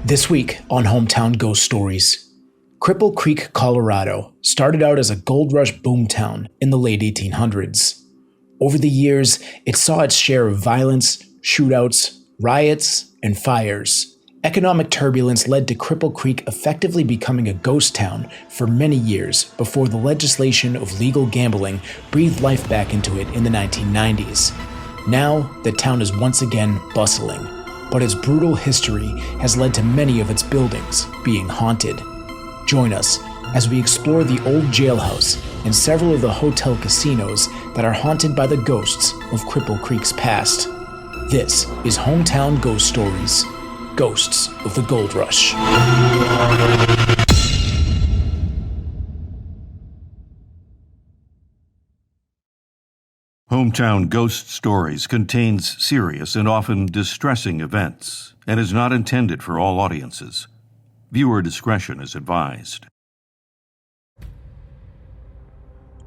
This week on Hometown Ghost Stories, Cripple Creek, Colorado started out as a gold rush boomtown in the late 1800s. Over the years, it saw its share of violence, shootouts, riots, and fires. Economic turbulence led to Cripple Creek effectively becoming a ghost town for many years before the legislation of legal gambling breathed life back into it in the 1990s. Now, the town is once again bustling, but its brutal history has led to many of its buildings being haunted. Join us as we explore the old jailhouse and several of the hotel casinos that are haunted by the ghosts of Cripple Creek's past. This is Hometown Ghost Stories, Ghosts of the Gold Rush. Hometown Ghost Stories contains serious and often distressing events and is not intended for all audiences. Viewer discretion is advised.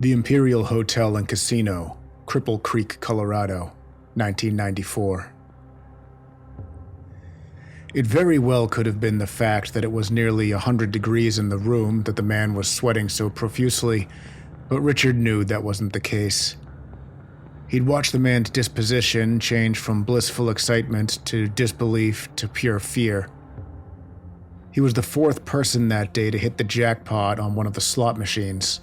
The Imperial Hotel and Casino, Cripple Creek, Colorado, 1994. It very well could have been the fact that it was nearly 100 degrees in the room that the man was sweating so profusely, but Richard knew that wasn't the case. He'd watched the man's disposition change from blissful excitement to disbelief to pure fear. He was the fourth person that day to hit the jackpot on one of the slot machines.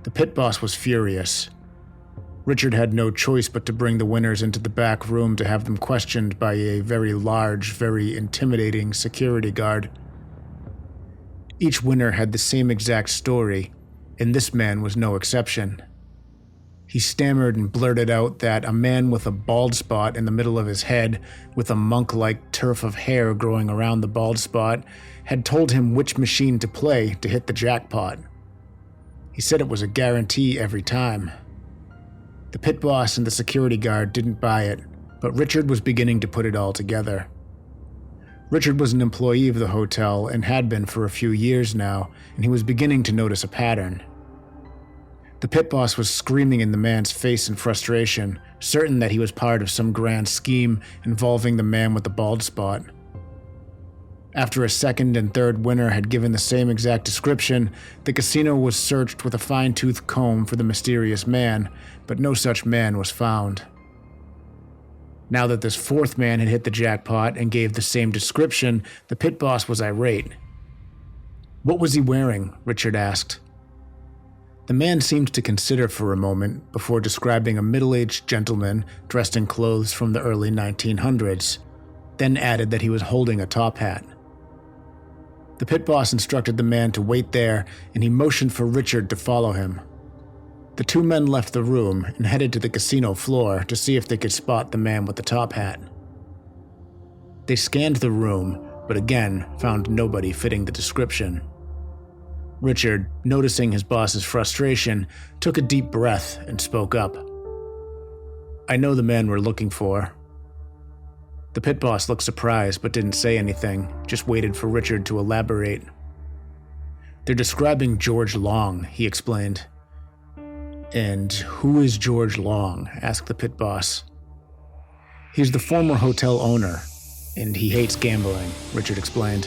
The pit boss was furious. Richard had no choice but to bring the winners into the back room to have them questioned by a very large, very intimidating security guard. Each winner had the same exact story, and this man was no exception. He stammered and blurted out that a man with a bald spot in the middle of his head, with a monk-like tuft of hair growing around the bald spot, had told him which machine to play to hit the jackpot. He said it was a guarantee every time. The pit boss and the security guard didn't buy it, but Richard was beginning to put it all together. Richard was an employee of the hotel and had been for a few years now, and he was beginning to notice a pattern. The pit boss was screaming in the man's face in frustration, certain that he was part of some grand scheme involving the man with the bald spot. After a second and third winner had given the same exact description, the casino was searched with a fine-tooth comb for the mysterious man, but no such man was found. Now that this fourth man had hit the jackpot and gave the same description, the pit boss was irate. "What was he wearing?" Richard asked. The man seemed to consider for a moment before describing a middle-aged gentleman dressed in clothes from the early 1900s, then added that he was holding a top hat. The pit boss instructed the man to wait there, and he motioned for Richard to follow him. The two men left the room and headed to the casino floor to see if they could spot the man with the top hat. They scanned the room, but again found nobody fitting the description. Richard, noticing his boss's frustration, took a deep breath and spoke up. "I know the man we're looking for." The pit boss looked surprised but didn't say anything, just waited for Richard to elaborate. "They're describing George Long," he explained. "And who is George Long?" asked the pit boss. "He's the former hotel owner, and he hates gambling," Richard explained.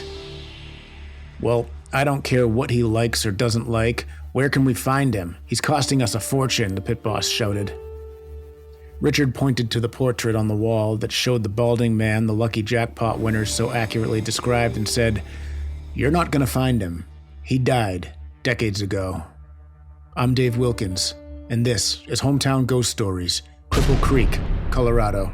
"Well, I don't care what he likes or doesn't like. Where can we find him? He's costing us a fortune," the pit boss shouted. Richard pointed to the portrait on the wall that showed the balding man the lucky jackpot winners so accurately described and said, "You're not gonna find him. He died decades ago." I'm Dave Wilkins, and this is Hometown Ghost Stories, Cripple Creek, Colorado.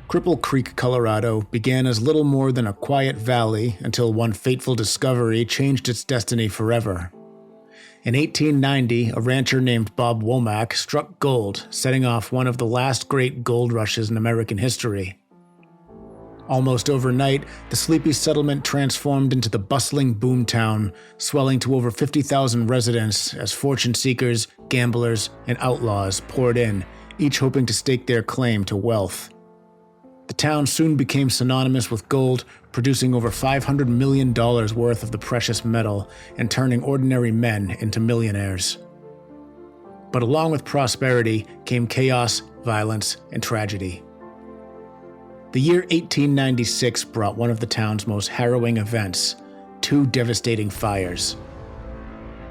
Cripple Creek, Colorado began as little more than a quiet valley until one fateful discovery changed its destiny forever. In 1890, a rancher named Bob Womack struck gold, setting off one of the last great gold rushes in American history. Almost overnight, the sleepy settlement transformed into the bustling boomtown, swelling to over 50,000 residents as fortune seekers, gamblers, and outlaws poured in, each hoping to stake their claim to wealth. The town soon became synonymous with gold, producing over $500 million worth of the precious metal and turning ordinary men into millionaires. But along with prosperity came chaos, violence, and tragedy. The year 1896 brought one of the town's most harrowing events, 2 devastating fires.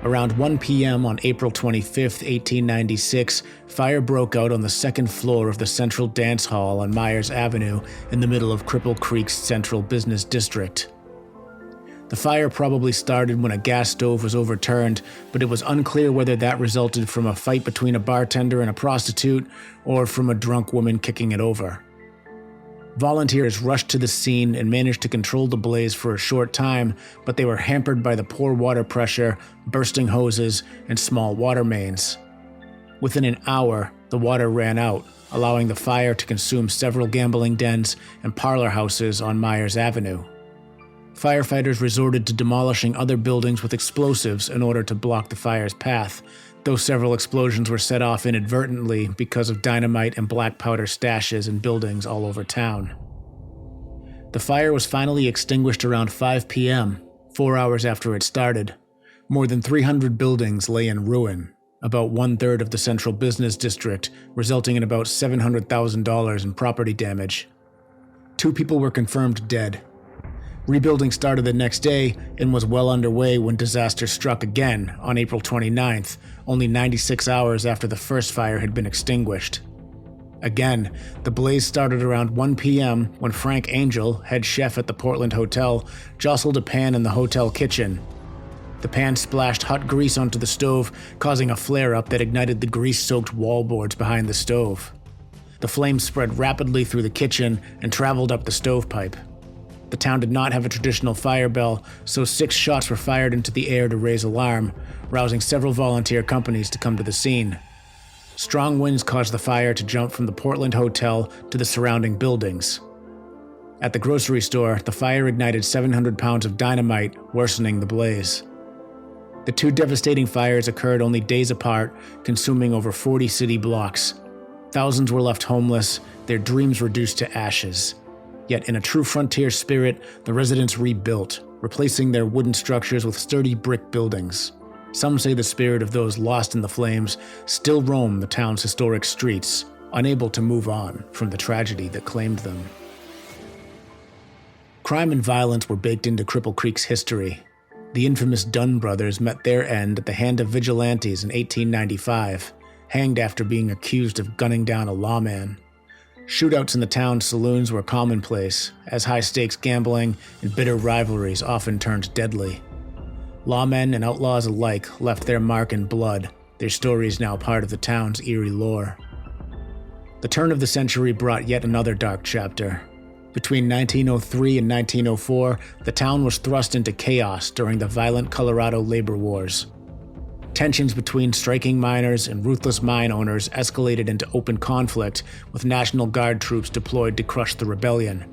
Around 1 p.m. on April 25, 1896, fire broke out on the second floor of the Central Dance Hall on Myers Avenue in the middle of Cripple Creek's central business district. The fire probably started when a gas stove was overturned, but it was unclear whether that resulted from a fight between a bartender and a prostitute or from a drunk woman kicking it over. Volunteers rushed to the scene and managed to control the blaze for a short time, but they were hampered by the poor water pressure, bursting hoses, and small water mains. Within an hour, the water ran out, allowing the fire to consume several gambling dens and parlor houses on Myers Avenue. Firefighters resorted to demolishing other buildings with explosives in order to block the fire's path, though several explosions were set off inadvertently because of dynamite and black powder stashes in buildings all over town. The fire was finally extinguished around 5 p.m., 4 hours after it started. More than 300 buildings lay in ruin, about 1/3 of the central business district, resulting in about $700,000 in property damage. 2 people were confirmed dead. Rebuilding started the next day and was well underway when disaster struck again on April 29th, only 96 hours after the first fire had been extinguished. Again, the blaze started around 1 p.m. when Frank Angel, head chef at the Portland Hotel, jostled a pan in the hotel kitchen. The pan splashed hot grease onto the stove, causing a flare-up that ignited the grease-soaked wallboards behind the stove. The flames spread rapidly through the kitchen and traveled up the stovepipe. The town did not have a traditional fire bell, so 6 shots were fired into the air to raise alarm, rousing several volunteer companies to come to the scene. Strong winds caused the fire to jump from the Portland Hotel to the surrounding buildings. At the grocery store, the fire ignited 700 pounds of dynamite, worsening the blaze. The 2 devastating fires occurred only days apart, consuming over 40 city blocks. Thousands were left homeless, their dreams reduced to ashes. Yet in a true frontier spirit, the residents rebuilt, replacing their wooden structures with sturdy brick buildings. Some say the spirit of those lost in the flames still roam the town's historic streets, unable to move on from the tragedy that claimed them. Crime and violence were baked into Cripple Creek's history. The infamous Dunn brothers met their end at the hand of vigilantes in 1895, hanged after being accused of gunning down a lawman. Shootouts in the town's saloons were commonplace, as high-stakes gambling and bitter rivalries often turned deadly. Lawmen and outlaws alike left their mark in blood, their stories now part of the town's eerie lore. The turn of the century brought yet another dark chapter. Between 1903 and 1904, the town was thrust into chaos during the violent Colorado labor wars. Tensions between striking miners and ruthless mine owners escalated into open conflict, with National Guard troops deployed to crush the rebellion.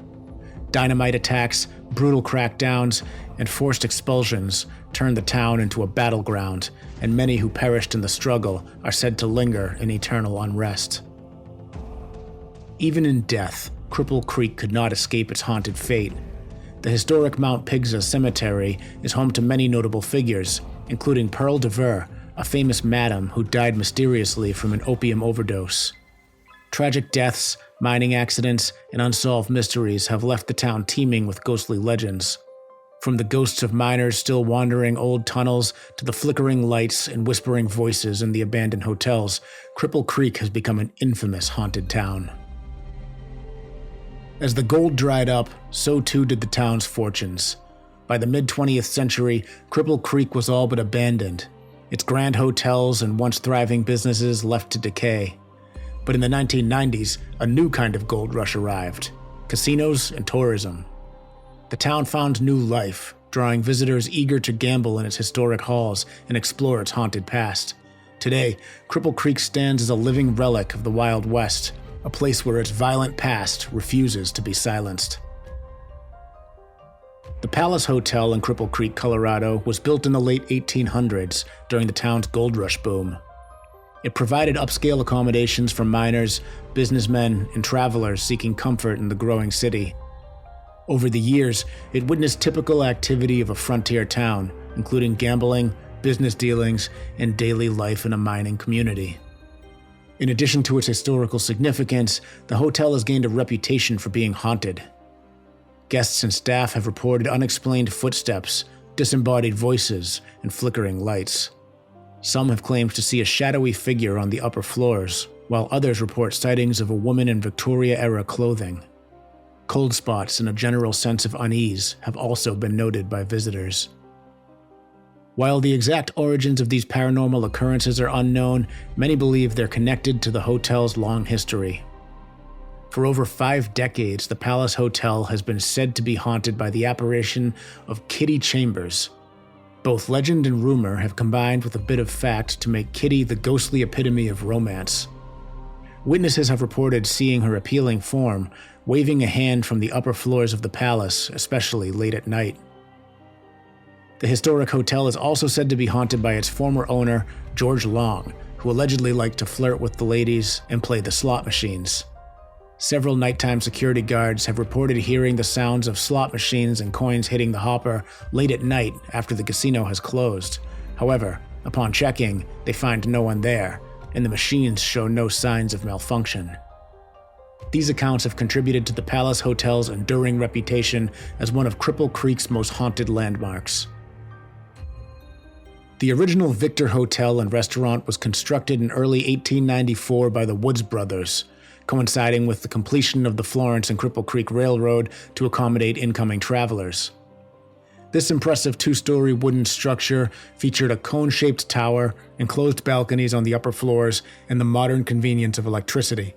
Dynamite attacks, brutal crackdowns, and forced expulsions turned the town into a battleground, and many who perished in the struggle are said to linger in eternal unrest. Even in death, Cripple Creek could not escape its haunted fate. The historic Mount Pigsa Cemetery is home to many notable figures, including Pearl DeVere, a famous madam who died mysteriously from an opium overdose. Tragic deaths, mining accidents, and unsolved mysteries have left the town teeming with ghostly legends. From the ghosts of miners still wandering old tunnels to the flickering lights and whispering voices in the abandoned hotels, Cripple Creek has become an infamous haunted town. As the gold dried up, so too did the town's fortunes. By the mid-20th century, Cripple Creek was all but abandoned, its grand hotels and once thriving businesses left to decay. But in the 1990s, a new kind of gold rush arrived: casinos and tourism. The town found new life, drawing visitors eager to gamble in its historic halls and explore its haunted past. Today, Cripple Creek stands as a living relic of the Wild West, a place where its violent past refuses to be silenced. The Palace Hotel in Cripple Creek, Colorado, was built in the late 1800s during the town's gold rush boom. It provided upscale accommodations for miners, businessmen, and travelers seeking comfort in the growing city. Over the years, it witnessed typical activity of a frontier town, including gambling, business dealings, and daily life in a mining community. In addition to its historical significance, the hotel has gained a reputation for being haunted. Guests and staff have reported unexplained footsteps, disembodied voices, and flickering lights. Some have claimed to see a shadowy figure on the upper floors, while others report sightings of a woman in Victoria-era clothing. Cold spots and a general sense of unease have also been noted by visitors. While the exact origins of these paranormal occurrences are unknown, many believe they're connected to the hotel's long history. For over 5 decades, the Palace Hotel has been said to be haunted by the apparition of Kitty Chambers. Both legend and rumor have combined with a bit of fact to make Kitty the ghostly epitome of romance. Witnesses have reported seeing her appealing form, waving a hand from the upper floors of the palace, especially late at night. The historic hotel is also said to be haunted by its former owner, George Long, who allegedly liked to flirt with the ladies and play the slot machines. Several nighttime security guards have reported hearing the sounds of slot machines and coins hitting the hopper late at night after the casino has closed. However, upon checking, they find no one there, and the machines show no signs of malfunction. These accounts have contributed to the Palace Hotel's enduring reputation as one of Cripple Creek's most haunted landmarks. The original Victor Hotel and Restaurant was constructed in early 1894 by the Woods brothers, coinciding with the completion of the Florence and Cripple Creek Railroad to accommodate incoming travelers. This impressive 2-story wooden structure featured a cone-shaped tower, enclosed balconies on the upper floors, and the modern convenience of electricity.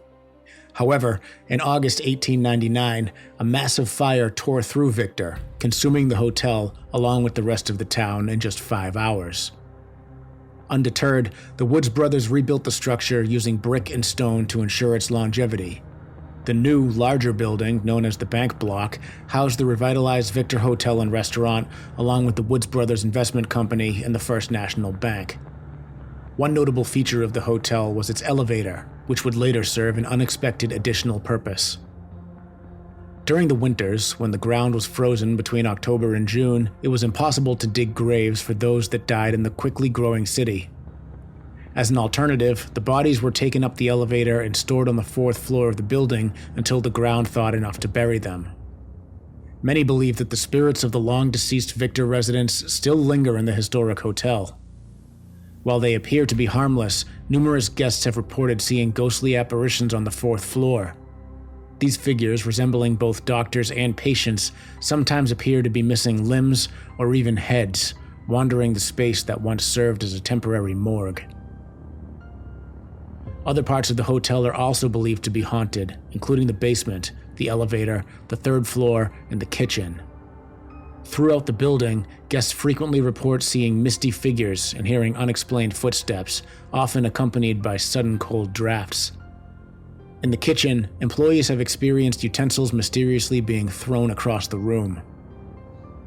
However, in August 1899, a massive fire tore through Victor, consuming the hotel along with the rest of the town in just 5 hours. Undeterred, the Woods brothers rebuilt the structure using brick and stone to ensure its longevity. The new, larger building, known as the Bank Block, housed the revitalized Victor Hotel and Restaurant, along with the Woods Brothers Investment Company and the First National Bank. One notable feature of the hotel was its elevator, which would later serve an unexpected additional purpose. During the winters, when the ground was frozen between October and June, it was impossible to dig graves for those that died in the quickly growing city. As an alternative, the bodies were taken up the elevator and stored on the 4th floor of the building until the ground thawed enough to bury them. Many believe that the spirits of the long-deceased Victor residents still linger in the historic hotel. While they appear to be harmless, numerous guests have reported seeing ghostly apparitions on the 4th floor. These figures, resembling both doctors and patients, sometimes appear to be missing limbs or even heads, wandering the space that once served as a temporary morgue. Other parts of the hotel are also believed to be haunted, including the basement, the elevator, the 3rd floor, and the kitchen. Throughout the building, guests frequently report seeing misty figures and hearing unexplained footsteps, often accompanied by sudden cold drafts. In the kitchen, employees have experienced utensils mysteriously being thrown across the room.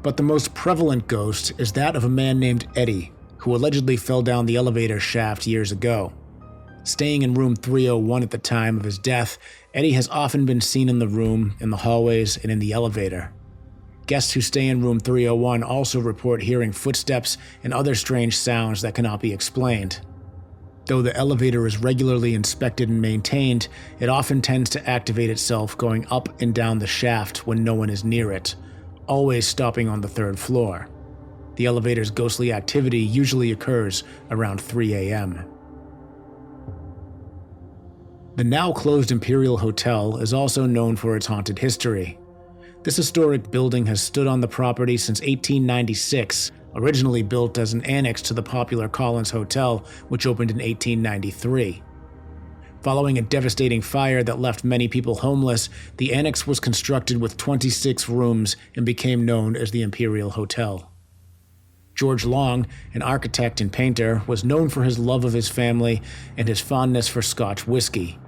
But the most prevalent ghost is that of a man named Eddie, who allegedly fell down the elevator shaft years ago. Staying in room 301 at the time of his death, Eddie has often been seen in the room, in the hallways, and in the elevator. Guests who stay in room 301 also report hearing footsteps and other strange sounds that cannot be explained. Though the elevator is regularly inspected and maintained, it often tends to activate itself going up and down the shaft when no one is near it, always stopping on the 3rd floor. The elevator's ghostly activity usually occurs around 3 a.m. The now closed Imperial Hotel is also known for its haunted history. This historic building has stood on the property since 1896, originally built as an annex to the popular Collins Hotel, which opened in 1893. Following a devastating fire that left many people homeless, the annex was constructed with 26 rooms and became known as the Imperial Hotel. George Long, an architect and painter, was known for his love of his family and his fondness for Scotch whiskey.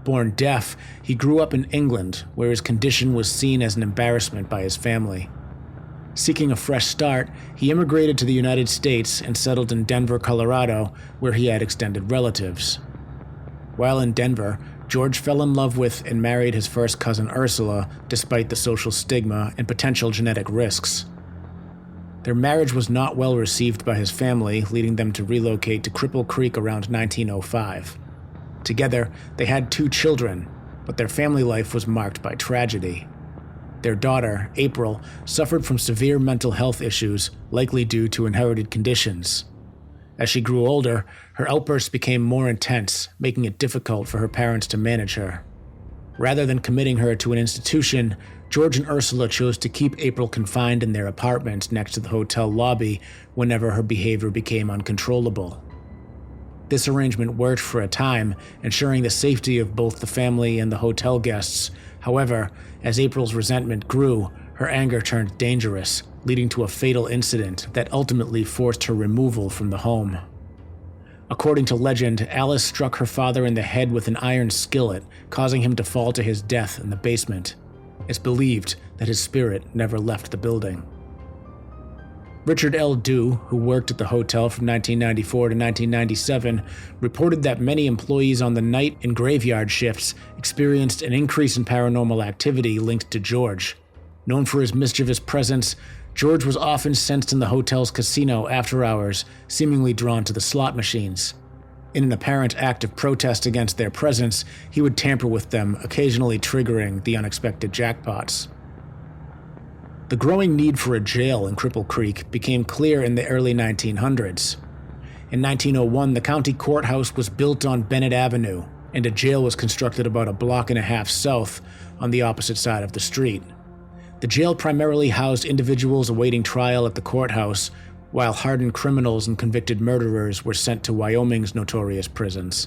Born deaf, he grew up in England, where his condition was seen as an embarrassment by his family. Seeking a fresh start, he immigrated to the United States and settled in Denver, Colorado, where he had extended relatives. While in Denver, George fell in love with and married his first cousin Ursula, despite the social stigma and potential genetic risks. Their marriage was not well received by his family, leading them to relocate to Cripple Creek around 1905. Together, they had 2 children, but their family life was marked by tragedy. Their daughter, April, suffered from severe mental health issues, likely due to inherited conditions. As she grew older, her outbursts became more intense, making it difficult for her parents to manage her. Rather than committing her to an institution, George and Ursula chose to keep April confined in their apartment next to the hotel lobby whenever her behavior became uncontrollable. This arrangement worked for a time, ensuring the safety of both the family and the hotel guests. However, as April's resentment grew, her anger turned dangerous, leading to a fatal incident that ultimately forced her removal from the home. According to legend, Alice struck her father in the head with an iron skillet, causing him to fall to his death in the basement. It's believed that his spirit never left the building. Richard L. Dew, who worked at the hotel from 1994 to 1997, reported that many employees on the night and graveyard shifts experienced an increase in paranormal activity linked to George. Known for his mischievous presence, George was often sensed in the hotel's casino after hours, seemingly drawn to the slot machines. In an apparent act of protest against their presence, he would tamper with them, occasionally triggering the unexpected jackpots. The growing need for a jail in Cripple Creek became clear in the early 1900s. In 1901, the county courthouse was built on Bennett Avenue, and a jail was constructed about a block and a half south on the opposite side of the street. The jail primarily housed individuals awaiting trial at the courthouse, while hardened criminals and convicted murderers were sent to Wyoming's notorious prisons.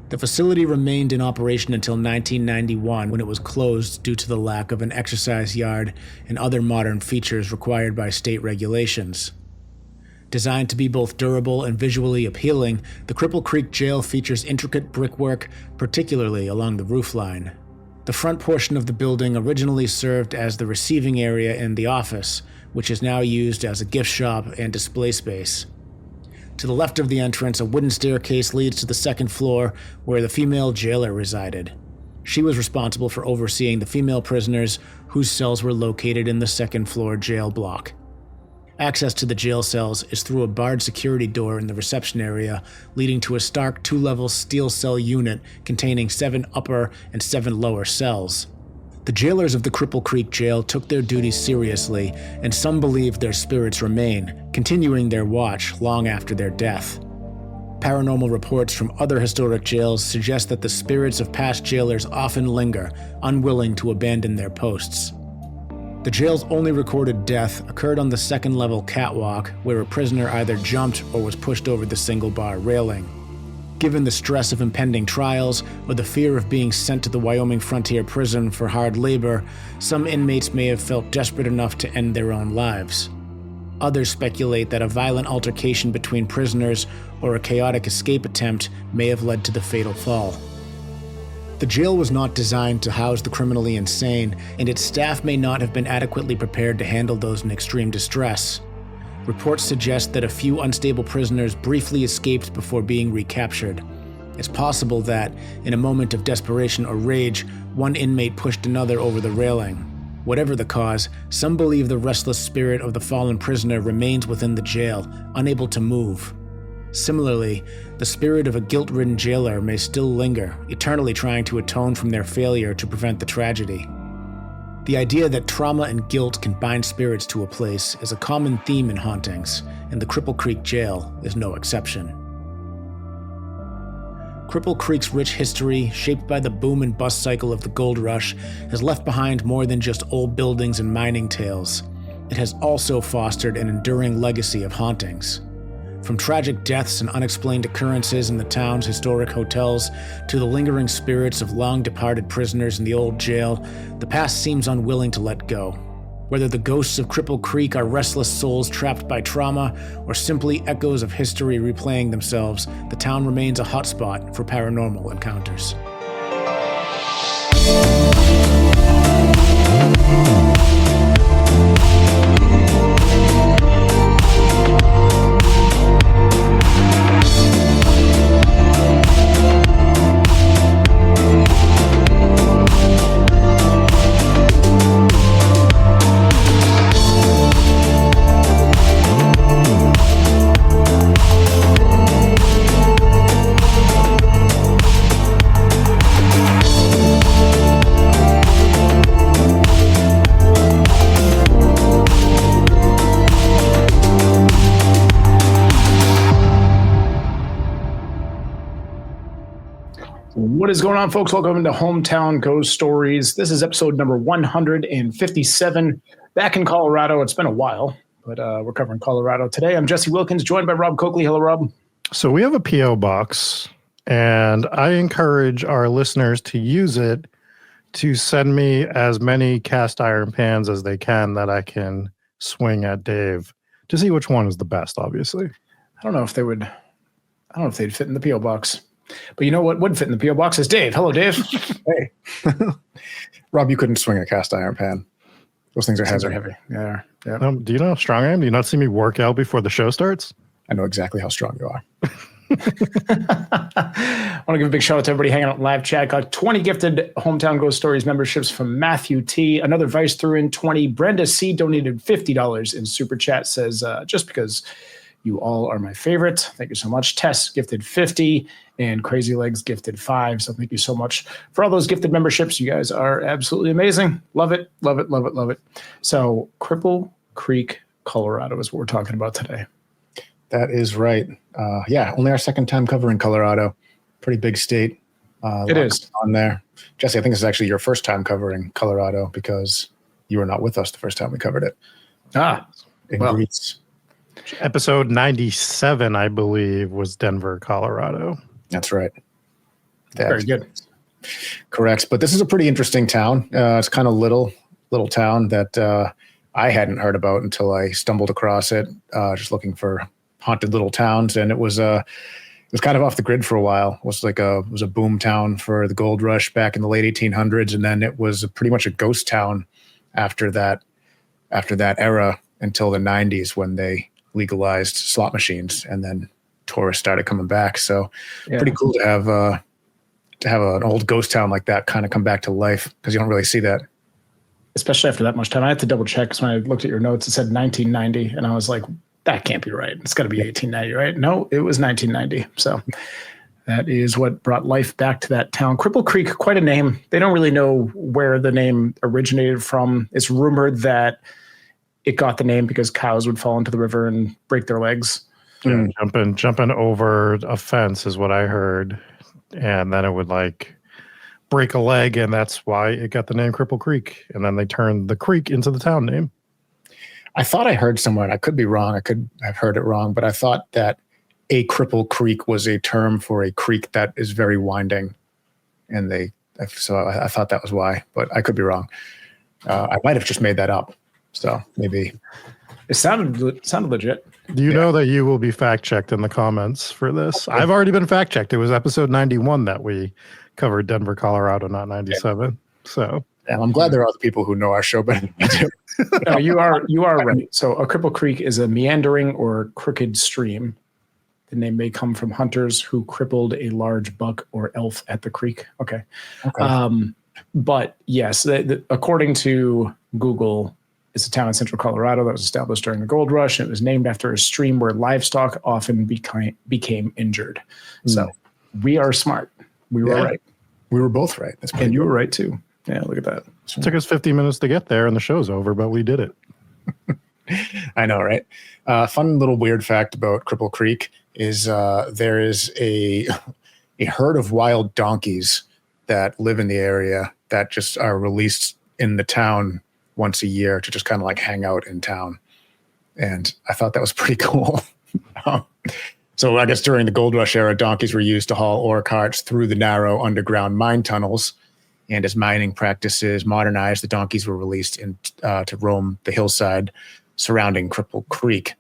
The facility remained in operation until 1991, when it was closed due to the lack of an exercise yard and other modern features required by state regulations. Designed to be both durable and visually appealing, the Cripple Creek Jail features intricate brickwork, particularly along the roofline. The front portion of the building originally served as the receiving area and the office, which is now used as a gift shop and display space. To the left of the entrance, a wooden staircase leads to the second floor, where the female jailer resided. She was responsible for overseeing the female prisoners, whose cells were located in the second-floor jail block. Access to the jail cells is through a barred security door in the reception area, leading to a stark 2-level steel cell unit containing 7 upper and 7 lower cells. The jailers of the Cripple Creek Jail took their duties seriously, and some believed their spirits remain, continuing their watch long after their death. Paranormal reports from other historic jails suggest that the spirits of past jailers often linger, unwilling to abandon their posts. The jail's only recorded death occurred on the second-level catwalk, where a prisoner either jumped or was pushed over the single-bar railing. Given the stress of impending trials or the fear of being sent to the Wyoming Frontier Prison for hard labor, some inmates may have felt desperate enough to end their own lives. Others speculate that a violent altercation between prisoners or a chaotic escape attempt may have led to the fatal fall. The jail was not designed to house the criminally insane, and its staff may not have been adequately prepared to handle those in extreme distress. Reports suggest that a few unstable prisoners briefly escaped before being recaptured. It's possible that, in a moment of desperation or rage, one inmate pushed another over the railing. Whatever the cause, some believe the restless spirit of the fallen prisoner remains within the jail, unable to move. Similarly, the spirit of a guilt-ridden jailer may still linger, eternally trying to atone from their failure to prevent the tragedy. The idea that trauma and guilt can bind spirits to a place is a common theme in hauntings, and the Cripple Creek Jail is no exception. Cripple Creek's rich history, shaped by the boom and bust cycle of the gold rush, has left behind more than just old buildings and mining tales. It has also fostered an enduring legacy of hauntings. From tragic deaths and unexplained occurrences in the town's historic hotels to the lingering spirits of long-departed prisoners in the old jail, the past seems unwilling to let go. Whether the ghosts of Cripple Creek are restless souls trapped by trauma or simply echoes of history replaying themselves, the town remains a hotspot for paranormal encounters. What is going on, folks? Welcome to Hometown Ghost Stories. This is episode number 157. Back in Colorado. It's been a while, but we're covering Colorado today. I'm Jesse Wilkins, joined by Rob Coakley. Hello, Rob. So we have a P.O. box, and I encourage our listeners to use it to send me as many cast iron pans as they can that I can swing at Dave to see which one is the best, obviously. I don't know if they'd fit in the P.O. box. But you know what would fit in the P.O. box is Dave. Hello, Dave. Hey. Rob, you couldn't swing a cast iron pan. Those things are heavy. Yeah. Do you know how strong I am? Do you not see me work out before the show starts? I know exactly how strong you are. I want to give a big shout out to everybody hanging out in live chat. Got 20 gifted Hometown Ghost Stories memberships from Matthew T. Another Vice threw in 20. Brenda C. donated $50 in Super Chat. Says, just because you all are my favorite. Thank you so much. Tess gifted 50 and Crazy Legs gifted 5. So thank you so much for all those gifted memberships. You guys are absolutely amazing. Love it. So Cripple Creek, Colorado is what we're talking about today. That is right. Only our second time covering Colorado. Pretty big state. It is on there. Jesse, I think this is actually your first time covering Colorado because you were not with us the first time we covered it. Greece. Episode 97, I believe, was Denver, Colorado. That's right. Very good. Correct. But this is a pretty interesting town. It's kind of little town that I hadn't heard about until I stumbled across it, just looking for haunted little towns. And it was kind of off the grid for a while. It was a boom town for the gold rush back in the late 1800s. And then it was pretty much a ghost town after that era until the 90s when they legalized slot machines, and then tourists started coming back. So pretty cool to have an old ghost town like that kind of come back to life, because you don't really see that. Especially after that much time. I had to double check because when I looked at your notes, it said 1990, and I was like, that can't be right. It's got to be 1890, right? No, it was 1990. So that is what brought life back to that town. Cripple Creek, quite a name. They don't really know where the name originated from. It's rumored that it got the name because cows would fall into the river and break their legs. Yeah, jumping over a fence is what I heard. And then it would break a leg, and that's why it got the name Cripple Creek. And then they turned the creek into the town name. I thought I heard somewhere, and I could be wrong. I could have heard it wrong, but I thought that a Cripple Creek was a term for a creek that is very winding. And I thought that was why, but I could be wrong. I might have just made that up. So maybe it sounded legit. Do you know that you will be fact checked in the comments for this? I've already been fact checked. It was episode 91 that we covered Denver, Colorado, not 97. Okay. So I'm glad there are other people who know our show better than I do. No, you are right. So a Cripple Creek is a meandering or crooked stream. The name may come from hunters who crippled a large buck or elk at the creek. Okay. But yes, according to Google, it's a town in central Colorado that was established during the gold rush, and it was named after a stream where livestock often became injured. So we are smart. We were right. We were both right. And you were right too. Yeah, look at that. It took us 50 minutes to get there, and the show's over, but we did it. I know, right? Fun little weird fact about Cripple Creek is there is a herd of wild donkeys that live in the area that just are released in the town once a year to just kind of hang out in town. And I thought that was pretty cool. So I guess during the gold rush era, donkeys were used to haul ore carts through the narrow underground mine tunnels. And as mining practices modernized, the donkeys were released to roam the hillside surrounding Cripple Creek.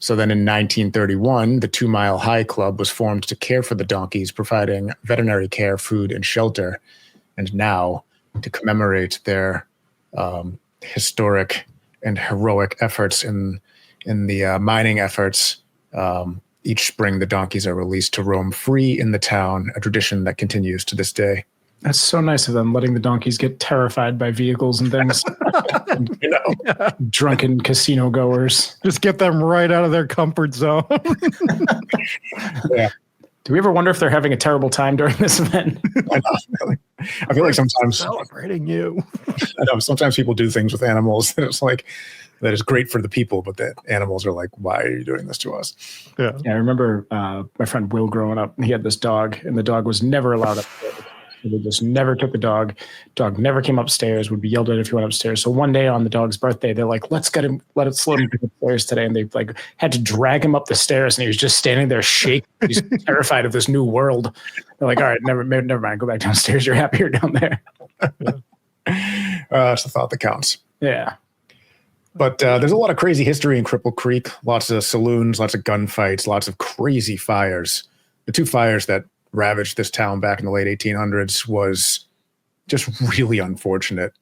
So then in 1931, the 2 Mile High Club was formed to care for the donkeys, providing veterinary care, food, and shelter. And now, to commemorate their historic and heroic efforts in the mining efforts, each spring the donkeys are released to roam free in the town, a tradition that continues to this day. That's so nice of them, letting the donkeys get terrified by vehicles and things. Drunken casino goers. Just get them right out of their comfort zone. Yeah. Do we ever wonder if they're having a terrible time during this event? I feel like sometimes celebrating you. I know sometimes people do things with animals that it's like, that is great for the people, but the animals are like, why are you doing this to us? Yeah. Yeah, I remember my friend Will growing up. He had this dog, and the dog was never allowed upstairs. They just never took the dog. Dog never came upstairs. Would be yelled at if he went upstairs. So one day on the dog's birthday, they're like, let him go upstairs today. And they like had to drag him up the stairs, and he was just standing there shaking. He's terrified of this new world. They're like, all right, never mind. Go back downstairs. You're happier down there. It's the thought that counts. Yeah. But there's a lot of crazy history in Cripple Creek. Lots of saloons, lots of gunfights, lots of crazy fires. The 2 fires that ravaged this town back in the late 1800s was just really unfortunate.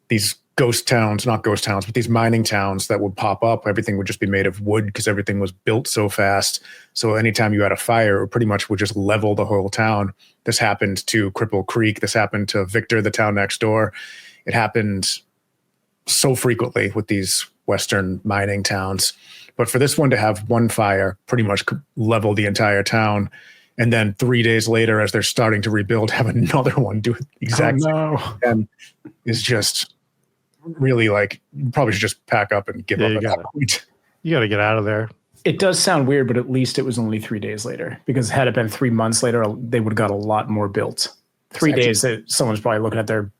These ghost towns, not ghost towns, but these mining towns that would pop up, everything would just be made of wood because everything was built so fast. So anytime you had a fire, it pretty much would just level the whole town. This happened to Cripple Creek. This happened to Victor, the town next door. It happened so frequently with these Western mining towns. But for this one to have one fire pretty much level the entire town, and then 3 days later, as they're starting to rebuild, have another one do exactly and is just really like, you probably should just pack up and give up at that point. You got to get out of there. It does sound weird, but at least it was only 3 days later, because had it been 3 months later, they would have got a lot more built. 3 days, someone's probably looking at their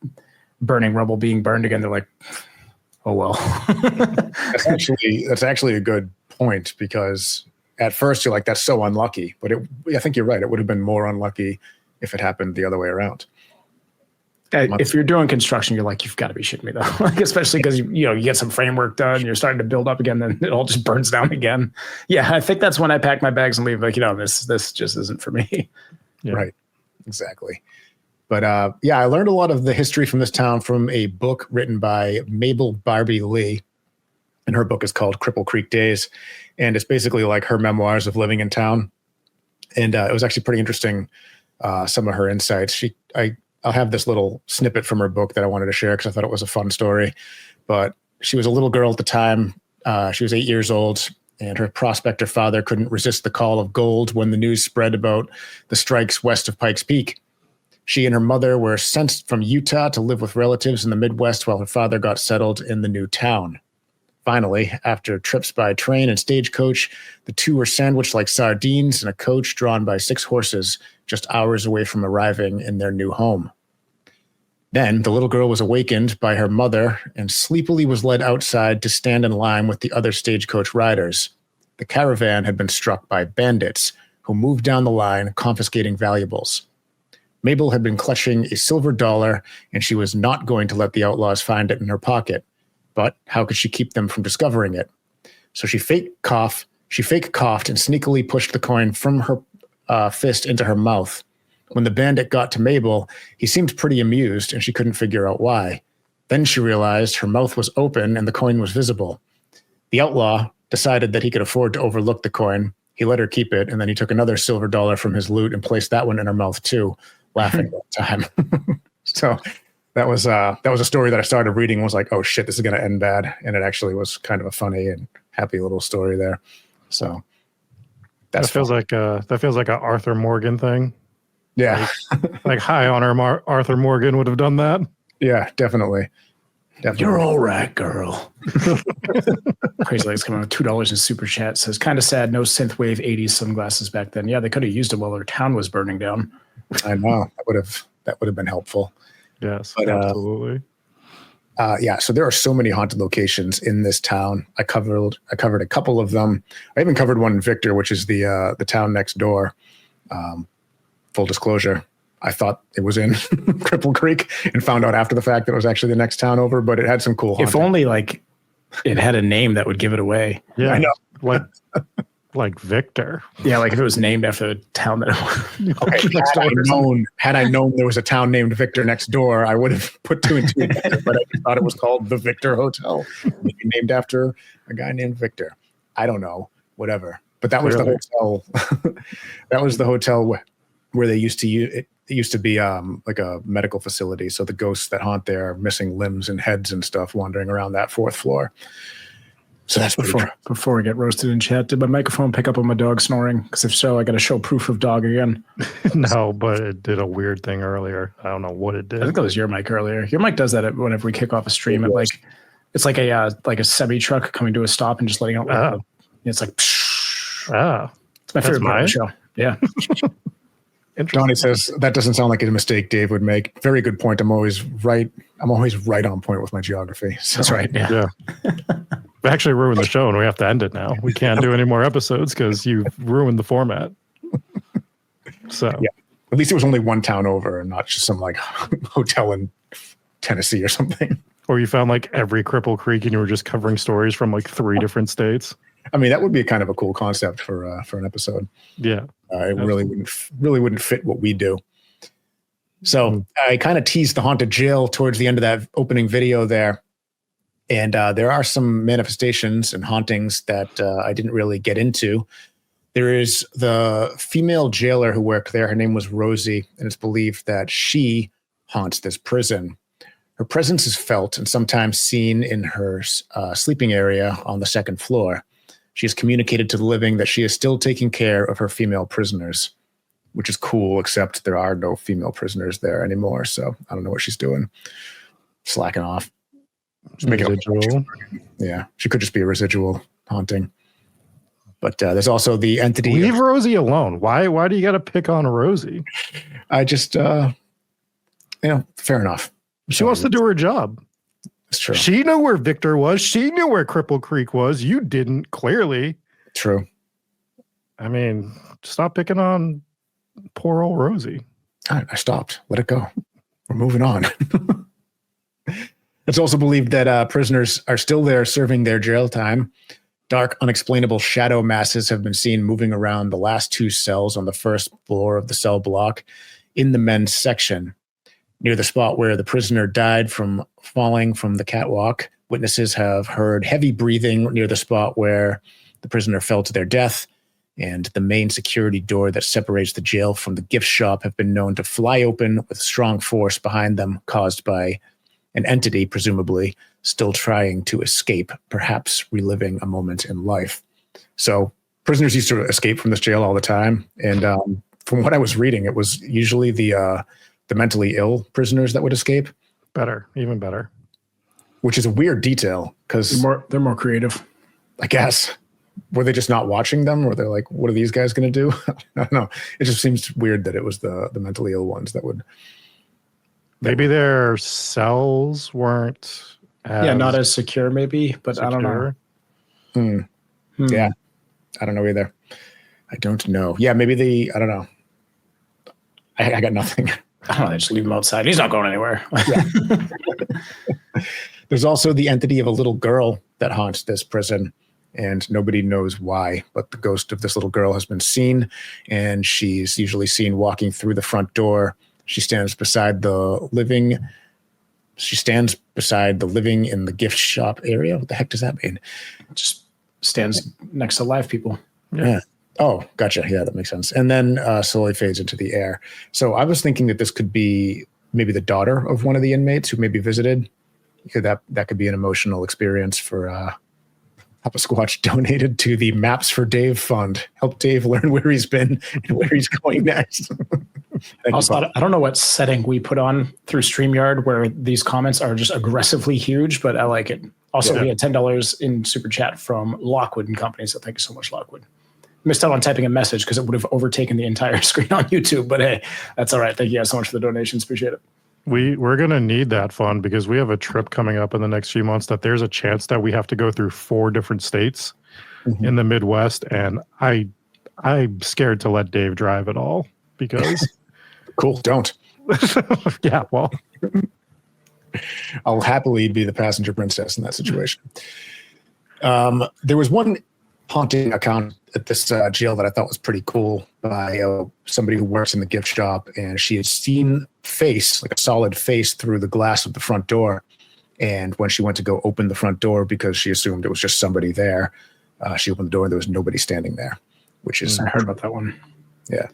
burning rubble being burned again. They're like, oh, well. That's actually a good point, because at first you're like, that's so unlucky. But I think you're right. It would have been more unlucky if it happened the other way around. If you're doing construction, you're like, you've got to be shitting me, though. Like, especially because you get some framework done, you're starting to build up again, then it all just burns down again. Yeah, I think that's when I pack my bags and leave. Like, this just isn't for me. Yeah. Right. Exactly. But I learned a lot of the history from this town from a book written by Mabel Barbie Lee. And her book is called Cripple Creek Days. And it's basically like her memoirs of living in town. And it was actually pretty interesting, some of her insights. I'll have this little snippet from her book that I wanted to share because I thought it was a fun story. But she was a little girl at the time. She was 8 years old, and her prospector father couldn't resist the call of gold when the news spread about the strikes west of Pikes Peak. She and her mother were sent from Utah to live with relatives in the Midwest while her father got settled in the new town. Finally, after trips by train and stagecoach, the two were sandwiched like sardines in a coach drawn by 6 horses just hours away from arriving in their new home. Then the little girl was awakened by her mother and sleepily was led outside to stand in line with the other stagecoach riders. The caravan had been struck by bandits who moved down the line, confiscating valuables. Mabel had been clutching a silver dollar, and she was not going to let the outlaws find it in her pocket. But how could she keep them from discovering it? So she fake coughed and sneakily pushed the coin from her fist into her mouth. When the bandit got to Mabel, he seemed pretty amused, and she couldn't figure out why. Then she realized her mouth was open and the coin was visible. The outlaw decided that he could afford to overlook the coin. He let her keep it, and then he took another silver dollar from his loot and placed that one in her mouth too, laughing all the time. So that was a story that I started reading and was like, oh shit, this is going to end bad. And it actually was kind of a funny and happy little story there. So that feels like a Arthur Morgan thing. Yeah. Like High Honor Arthur Morgan would have done that. Yeah, definitely. You're all right, girl. Crazy Legs coming with $2 in super chat. Says, kind of sad, no synthwave 80s sunglasses back then. Yeah, they could have used them while their town was burning down. I know. That would have been helpful. Yes, but, absolutely. So there are so many haunted locations in this town. I covered a couple of them. I even covered one in Victor, which is the town next door. Full disclosure, I thought it was in Cripple Creek and found out after the fact that it was actually the next town over, but it had some cool haunting. If only like it had a name that would give it away. Yeah, I know. Like Victor. Yeah, like if it was named after the town that it was. Okay, had I known there was a town named Victor next door, I would have put 2 and 2 together, but I just thought it was called the Victor Hotel, maybe named after a guy named Victor. I don't know, whatever. But that was the hotel. That was the hotel where they used to use it. It used to be like a medical facility. So the ghosts that haunt there are missing limbs and heads and stuff wandering around that 4th floor. So that's before I get roasted in chat. Did my microphone pick up on my dog snoring? Because if so, I got to show proof of dog again. No, but it did a weird thing earlier. I don't know what it did. I think that was your mic earlier. Your mic does that whenever we kick off a stream. It like It's like a semi truck coming to a stop and just letting out. It's like. It's my favorite part of the show. Yeah. Johnny says that doesn't sound like a mistake Dave would make. Very good point. I'm always right on point with my geography. So. That's right. Yeah. We actually ruined the show and we have to end it now. We can't do any more episodes because you've ruined the format. So yeah. At least it was only one town over and not just some like hotel in Tennessee or something. Or you found like every Cripple Creek and you were just covering stories from like 3 different states. I mean, that would be kind of a cool concept for an episode. Yeah. It really wouldn't fit what we do. So I kind of teased the haunted jail towards the end of that opening video there. And there are some manifestations and hauntings that I didn't really get into. There is the female jailer who worked there. Her name was Rosie, and it's believed that she haunts this prison. Her presence is felt and sometimes seen in her sleeping area on the 2nd floor. She has communicated to the living that she is still taking care of her female prisoners, which is cool, except there are no female prisoners there anymore. So I don't know what she's doing. Slacking off. Just making residual. Yeah, she could just be a residual haunting. But there's also the entity. Leave Rosie alone. Why do you got to pick on Rosie? I just, fair enough. She wants to do her job. It's true. She knew where Victor was. She knew where Cripple Creek was. You didn't, clearly. True. I mean, stop picking on poor old Rosie. I stopped. Let it go. We're moving on. It's also believed that prisoners are still there serving their jail time. Dark, unexplainable shadow masses have been seen moving around the last 2 cells on the 1st floor of the cell block in the men's section. Near the spot where the prisoner died from falling from the catwalk, witnesses have heard heavy breathing near the spot where the prisoner fell to their death, and the main security door that separates the jail from the gift shop have been known to fly open with strong force behind them, caused by an entity, presumably, still trying to escape, perhaps reliving a moment in life. So prisoners used to escape from this jail all the time, and from what I was reading, it was usually the mentally ill prisoners that would escape. Better, even better. Which is a weird detail because they're more creative. I guess. Were they just not watching them? Or they're like, what are these guys going to do? I don't know. It just seems weird that it was the mentally ill ones that would. Maybe their cells weren't not as secure maybe, but secure. I don't know. Yeah. I don't know either. I don't know. Yeah, maybe I don't know. I got nothing. I don't know, just leave him outside. He's not going anywhere. Yeah. There's also the entity of a little girl that haunts this prison, and nobody knows why, but the ghost of this little girl has been seen, and she's usually seen walking through the front door. She stands beside the living in the gift shop area. What the heck does that mean? Just stands next to live people. Yeah. Oh, gotcha. Yeah, that makes sense. And then slowly fades into the air. So I was thinking that this could be maybe the daughter of one of the inmates who maybe visited. That could be an emotional experience for Papa Squatch donated to the Maps for Dave Fund. Help Dave learn where he's been and where he's going next. Also, I don't know what setting we put on through StreamYard where these comments are just aggressively huge, but I like it. Also, we had $10 in super chat from Lockwood and Company, so thank you so much, Lockwood. Missed out on typing a message because it would have overtaken the entire screen on YouTube, but hey, that's all right. Thank you guys so much for the donations. Appreciate it. We're going to need that fund because we have a trip coming up in the next few months that there's a chance that we have to go through 4 different states in the Midwest. And I'm scared to let Dave drive at all because. Cool. Don't. Yeah. Well, I'll happily be the passenger princess in that situation. There was one haunting account at this jail that I thought was pretty cool by somebody who works in the gift shop, and she had seen face, like a solid face, through the glass of the front door. And when she went to go open the front door because she assumed it was just somebody there, she opened the door and there was nobody standing there, which is I heard about that one. Yeah.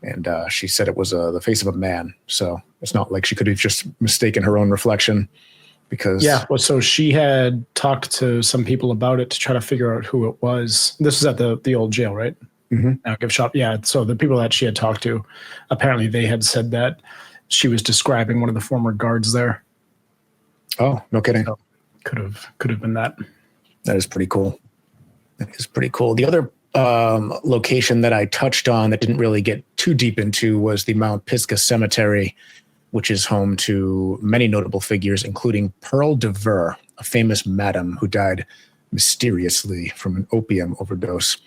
And she said it was the face of a man. So it's not like she could have just mistaken her own reflection. Because so she had talked to some people about it to try to figure out who it was. This was at the old jail, right? Mm-hmm. Gift shop. Yeah. So the people that she had talked to, apparently they had said that she was describing one of the former guards there. Oh, no kidding. Could have been that. That is pretty cool. The other location that I touched on that didn't really get too deep into was the Mount Pisgah Cemetery, which is home to many notable figures, including Pearl DeVere, a famous madam who died mysteriously from an opium overdose.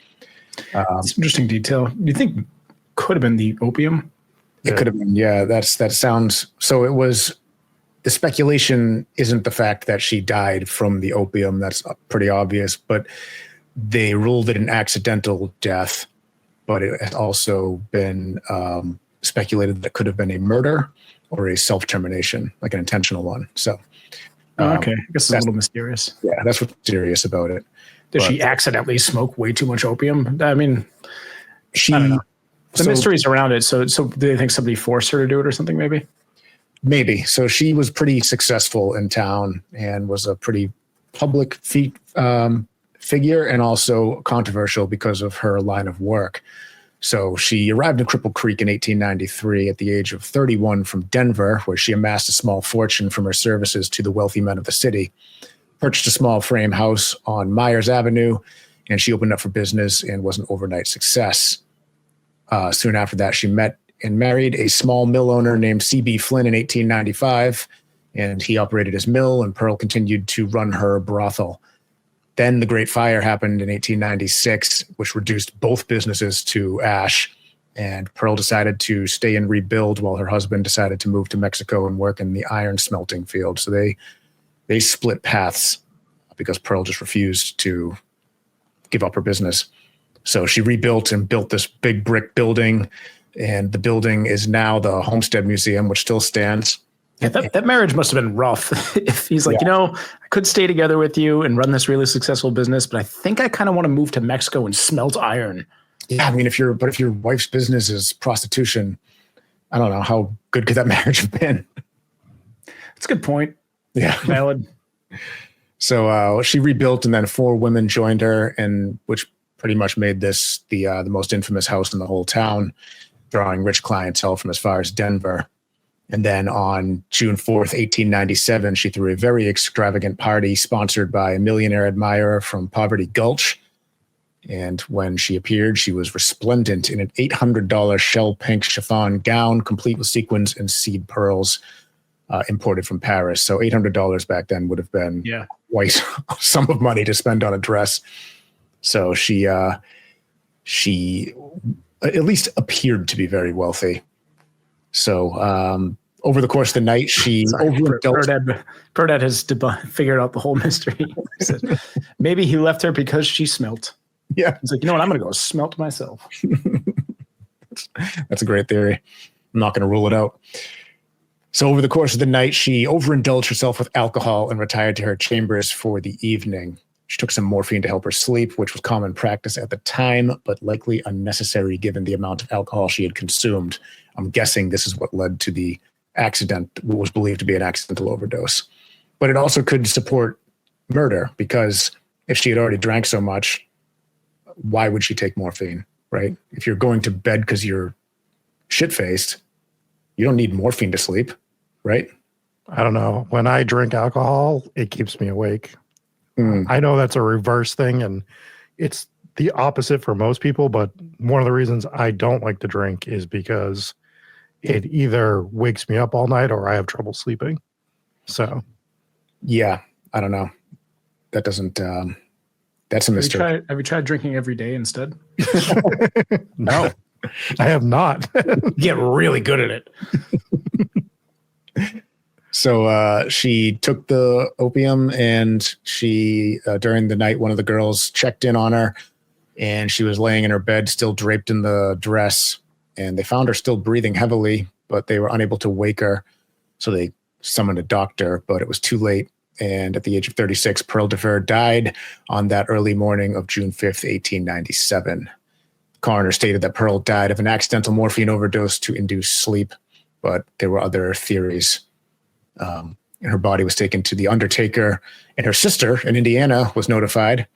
It's an interesting detail. You think could have been the opium? It could have been, yeah. That sounds so. It was. The speculation isn't the fact that she died from the opium. That's pretty obvious, but they ruled it an accidental death. But it had also been speculated that it could have been a murder or a self-termination, like an intentional one. So, okay, I guess it's a little mysterious. Yeah, that's what's mysterious about it. Did she accidentally smoke way too much opium? I mean, I don't know. The mysteries around it. So do they think somebody forced her to do it or something? Maybe. So she was pretty successful in town and was a pretty public figure, and also controversial because of her line of work. So she arrived in Cripple Creek in 1893 at the age of 31 from Denver, where she amassed a small fortune from her services to the wealthy men of the city, purchased a small frame house on Myers Avenue, and she opened up for business and was an overnight success. Soon after that, she met and married a small mill owner named C.B. Flynn in 1895, and he operated his mill, and Pearl continued to run her brothel. Then the Great Fire happened in 1896, which reduced both businesses to ash, and Pearl decided to stay and rebuild while her husband decided to move to Mexico and work in the iron smelting field. So they split paths because Pearl just refused to give up her business. So she rebuilt and built this big brick building, and the building is now the Homestead Museum, which still stands. Yeah, that marriage must have been rough. If he's like, I could stay together with you and run this really successful business, but I think I kind of want to move to Mexico and smelt iron. Yeah, I mean, if your wife's business is prostitution, I don't know, how good could that marriage have been? That's a good point. Yeah, valid. So she rebuilt, and then 4 women joined her, and which pretty much made this the most infamous house in the whole town, drawing rich clientele from as far as Denver. And then on June 4th, 1897, she threw a very extravagant party sponsored by a millionaire admirer from Poverty Gulch. And when she appeared, she was resplendent in an $800 shell pink chiffon gown, complete with sequins and seed pearls, imported from Paris. So $800 back then would have been quite a sum of money to spend on a dress. So she at least appeared to be very wealthy. So over the course of the night, she overindulged. Burdett has figured out the whole mystery. He said, maybe he left her because she smelt. Yeah. He's like, you know what? I'm going to go smelt myself. That's a great theory. I'm not going to rule it out. So over the course of the night, she overindulged herself with alcohol and retired to her chambers for the evening. She took some morphine to help her sleep, which was common practice at the time, but likely unnecessary given the amount of alcohol she had consumed. I'm guessing this is what led to the accident, what was believed to be an accidental overdose. But it also could support murder, because if she had already drank so much, why would she take morphine, right? If you're going to bed because you're shit-faced, you don't need morphine to sleep, right? I don't know. When I drink alcohol, it keeps me awake. I know that's a reverse thing, and it's the opposite for most people, but one of the reasons I don't like to drink is because it either wakes me up all night or I have trouble sleeping. So, yeah, I don't know. That doesn't, that's a mystery. Have you tried drinking every day instead? No, I have not. Get really good at it. So she took the opium, and she, during the night, one of the girls checked in on her, and she was laying in her bed, still draped in the dress, and they found her still breathing heavily, but they were unable to wake her. So they summoned a doctor, but it was too late. And at the age of 36, Pearl DeVere died on that early morning of June 5th, 1897. The coroner stated that Pearl died of an accidental morphine overdose to induce sleep, but there were other theories. And her body was taken to the undertaker, and her sister in Indiana was notified.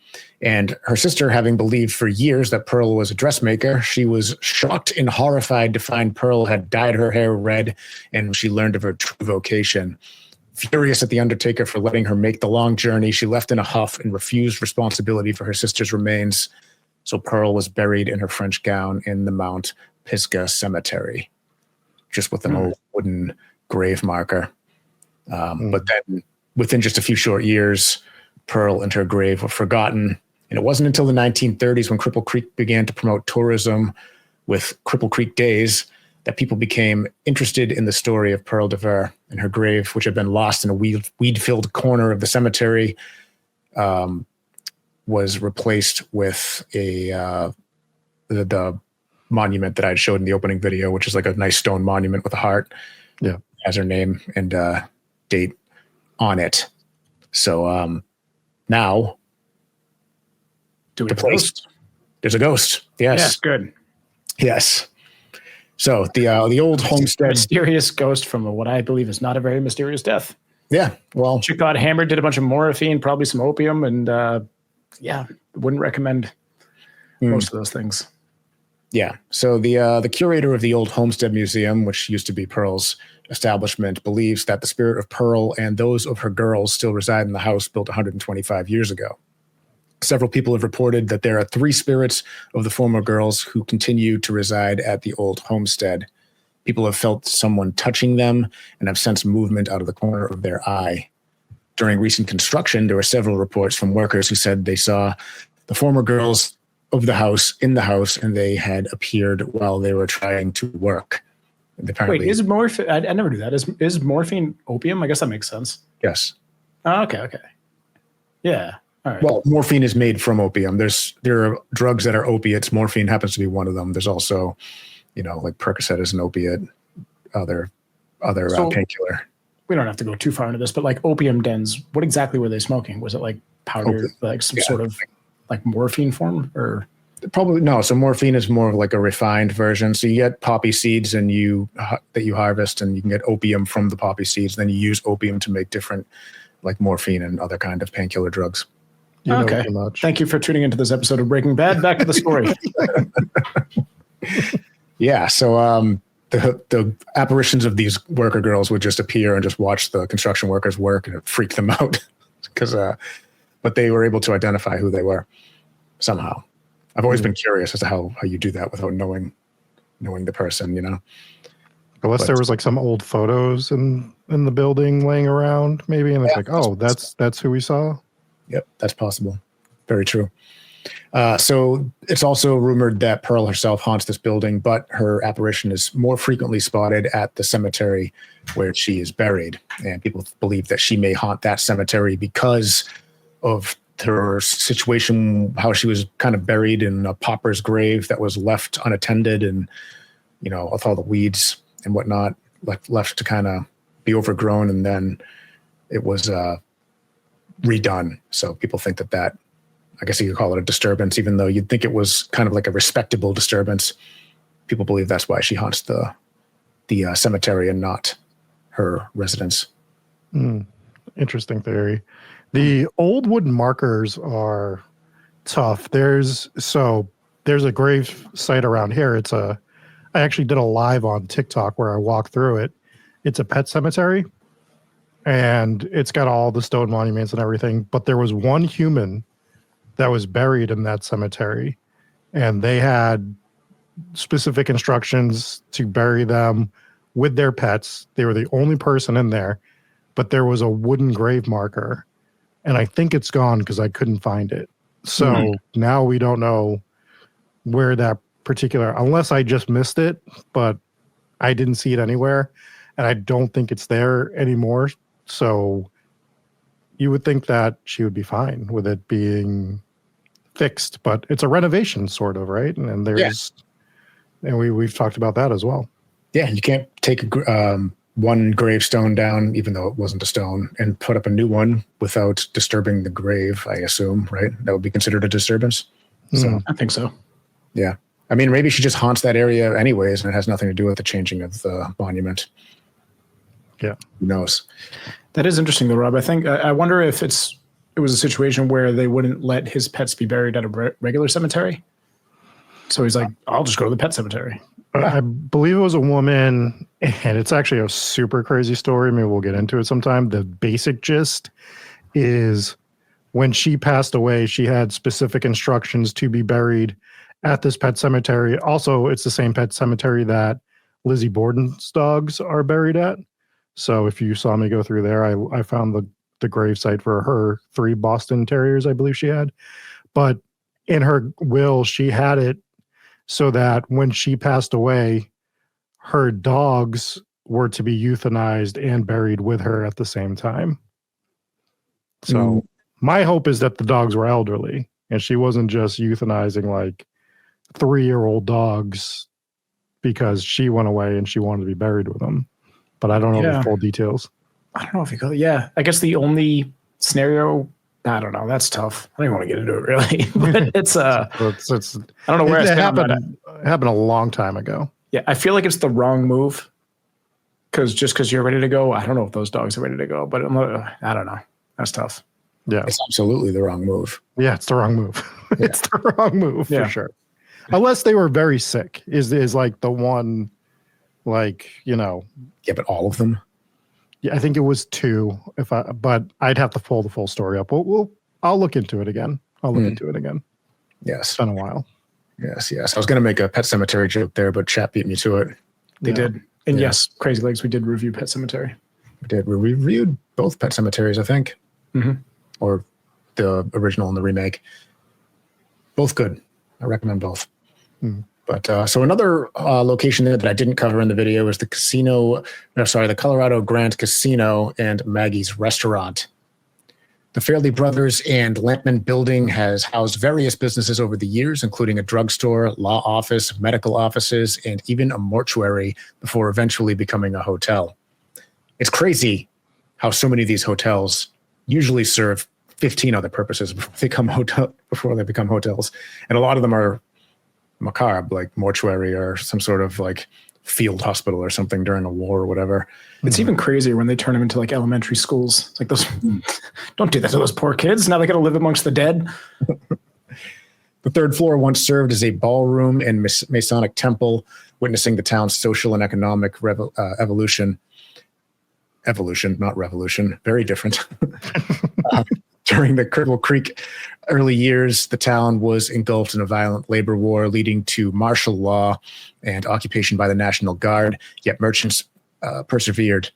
And her sister, having believed for years that Pearl was a dressmaker, she was shocked and horrified to find Pearl had dyed her hair red, and she learned of her true vocation. Furious at the undertaker for letting her make the long journey, she left in a huff and refused responsibility for her sister's remains. So Pearl was buried in her French gown in the Mount Pisgah Cemetery, just with an old wooden grave marker. But then within just a few short years, Pearl and her grave were forgotten. And it wasn't until the 1930s when Cripple Creek began to promote tourism with Cripple Creek Days that people became interested in the story of Pearl DeVere and her grave, which had been lost in a weed-filled corner of the cemetery, was replaced with the monument that I'd showed in the opening video, which is like a nice stone monument with a heart. Yeah. Has her name and date on it. So now Do we the have a place, ghost? there's a ghost. Yes. Yes, good. Yes. So the old homestead. Mysterious ghost from what I believe is not a very mysterious death. Yeah. Well, She got hammered, did a bunch of morphine, probably some opium, and wouldn't recommend most of those things. yeah. So the curator of the old Homestead Museum, which used to be Pearl's establishment, believes that the spirit of Pearl and those of her girls still reside in the house built 125 years ago. Several people have reported that there are 3 spirits of the former girls who continue to reside at the old homestead. People have felt someone touching them and have sensed movement out of the corner of their eye. During recent construction, there were several reports from workers who said they saw the former girls of the house in the house, and they had appeared while they were trying to work. And apparently, Wait, is morphine? I never knew that. Is morphine opium? I guess that makes sense. yes. Oh, okay. Yeah. All right. Well, morphine is made from opium. There are drugs that are opiates. Morphine happens to be one of them. There's also, like Percocet is an opiate, other painkiller. We don't have to go too far into this, but like opium dens, what exactly were they smoking? Was it like powder, like some sort of like morphine form, or? Probably no. So morphine is more of like a refined version. So you get poppy seeds that you harvest, and you can get opium from the poppy seeds. Then you use opium to make different, like morphine and other kind of painkiller drugs. You know Okay. too much. Thank you for tuning into this episode of Breaking Bad. Back to the story. Yeah. So the apparitions of these worker girls would just appear and just watch the construction workers work, and it freaked them out but they were able to identify who they were somehow. I've always been curious as to how you do that without knowing the person, Unless there was like some old photos in the building laying around, maybe, and it's like, oh, that's who we saw. Yep, that's possible. Very true. So it's also rumored that Pearl herself haunts this building, but her apparition is more frequently spotted at the cemetery where she is buried. And people believe that she may haunt that cemetery because of her situation, how she was kind of buried in a pauper's grave that was left unattended, and, with all the weeds and whatnot, left to kind of be overgrown. And then it was redone. So people think that I guess you could call it a disturbance, even though you'd think it was kind of like a respectable disturbance. People believe that's why she haunts the cemetery and not her residence. Interesting theory. The old wooden markers are tough. There's a grave site around here. I actually did a live on TikTok where I walked through it. It's a pet cemetery, and it's got all the stone monuments and everything. But there was one human that was buried in that cemetery, and they had specific instructions to bury them with their pets. They were the only person in there, but there was a wooden grave marker, and I think it's gone because I couldn't find it. So now we don't know where that particular, unless I just missed it, but I didn't see it anywhere, and I don't think it's there anymore. So you would think that she would be fine with it being fixed, but it's a renovation sort of, right? And there's, and we've talked about that as well. Yeah, you can't take one gravestone down, even though it wasn't a stone, and put up a new one without disturbing the grave, I assume, right? That would be considered a disturbance. So I think so. Yeah. I mean, maybe she just haunts that area anyways, and it has nothing to do with the changing of the monument. Yeah. Who knows? That is interesting, though, Rob. I wonder if it was a situation where they wouldn't let his pets be buried at a regular cemetery. So he's like, I'll just go to the pet cemetery. I believe it was a woman, and it's actually a super crazy story. Maybe we'll get into it sometime. The basic gist is when she passed away, she had specific instructions to be buried at this pet cemetery. Also, it's the same pet cemetery that Lizzie Borden's dogs are buried at. So if you saw me go through there, I found the gravesite for her 3 Boston Terriers, I believe she had. But in her will, she had it so that when she passed away, her dogs were to be euthanized and buried with her at the same time. So my hope is that the dogs were elderly and she wasn't just euthanizing like 3-year-old dogs because she went away and she wanted to be buried with them. But I don't know the full details. I don't know if you call it. Yeah. I guess the only scenario, I don't know. That's tough. I don't even want to get into it really. But it's I don't know where it happened. It happened a long time ago. Yeah. I feel like it's the wrong move. Because you're ready to go. I don't know if those dogs are ready to go, but I don't know. That's tough. Yeah. It's absolutely the wrong move. Yeah, it's the wrong move. It's the wrong move for sure. Unless they were very sick, is like the one, like, you know. Yeah, but all of them. Yeah, I think it was 2. But I'd have to pull the full story up. I'll look into it again. Yes, it's been a while. Yes. I was going to make a Pet Cemetery joke there, but chat beat me to it. They did, and yes, Crazy Legs. We did review Pet Cemetery. We did. We reviewed both Pet Cemeteries, I think, or the original and the remake. Both good. I recommend both. But so another location there that I didn't cover in the video is the the Colorado Grant Casino and Maggie's Restaurant. The Fairley Brothers and Lampman building has housed various businesses over the years, including a drugstore, law office, medical offices, and even a mortuary before eventually becoming a hotel. It's crazy how so many of these hotels usually serve 15 other purposes before they become hotels. And a lot of them are macabre, like mortuary or some sort of like field hospital or something during a war or whatever. It's even crazier when they turn them into like elementary schools. It's like those, don't do that to those poor kids. Now they got to live amongst the dead. The 3rd floor once served as a ballroom and Masonic temple, witnessing the town's social and economic evolution. Evolution, not revolution. Very different. During the Cripple Creek early years, the town was engulfed in a violent labor war, leading to martial law and occupation by the National Guard, yet merchants persevered.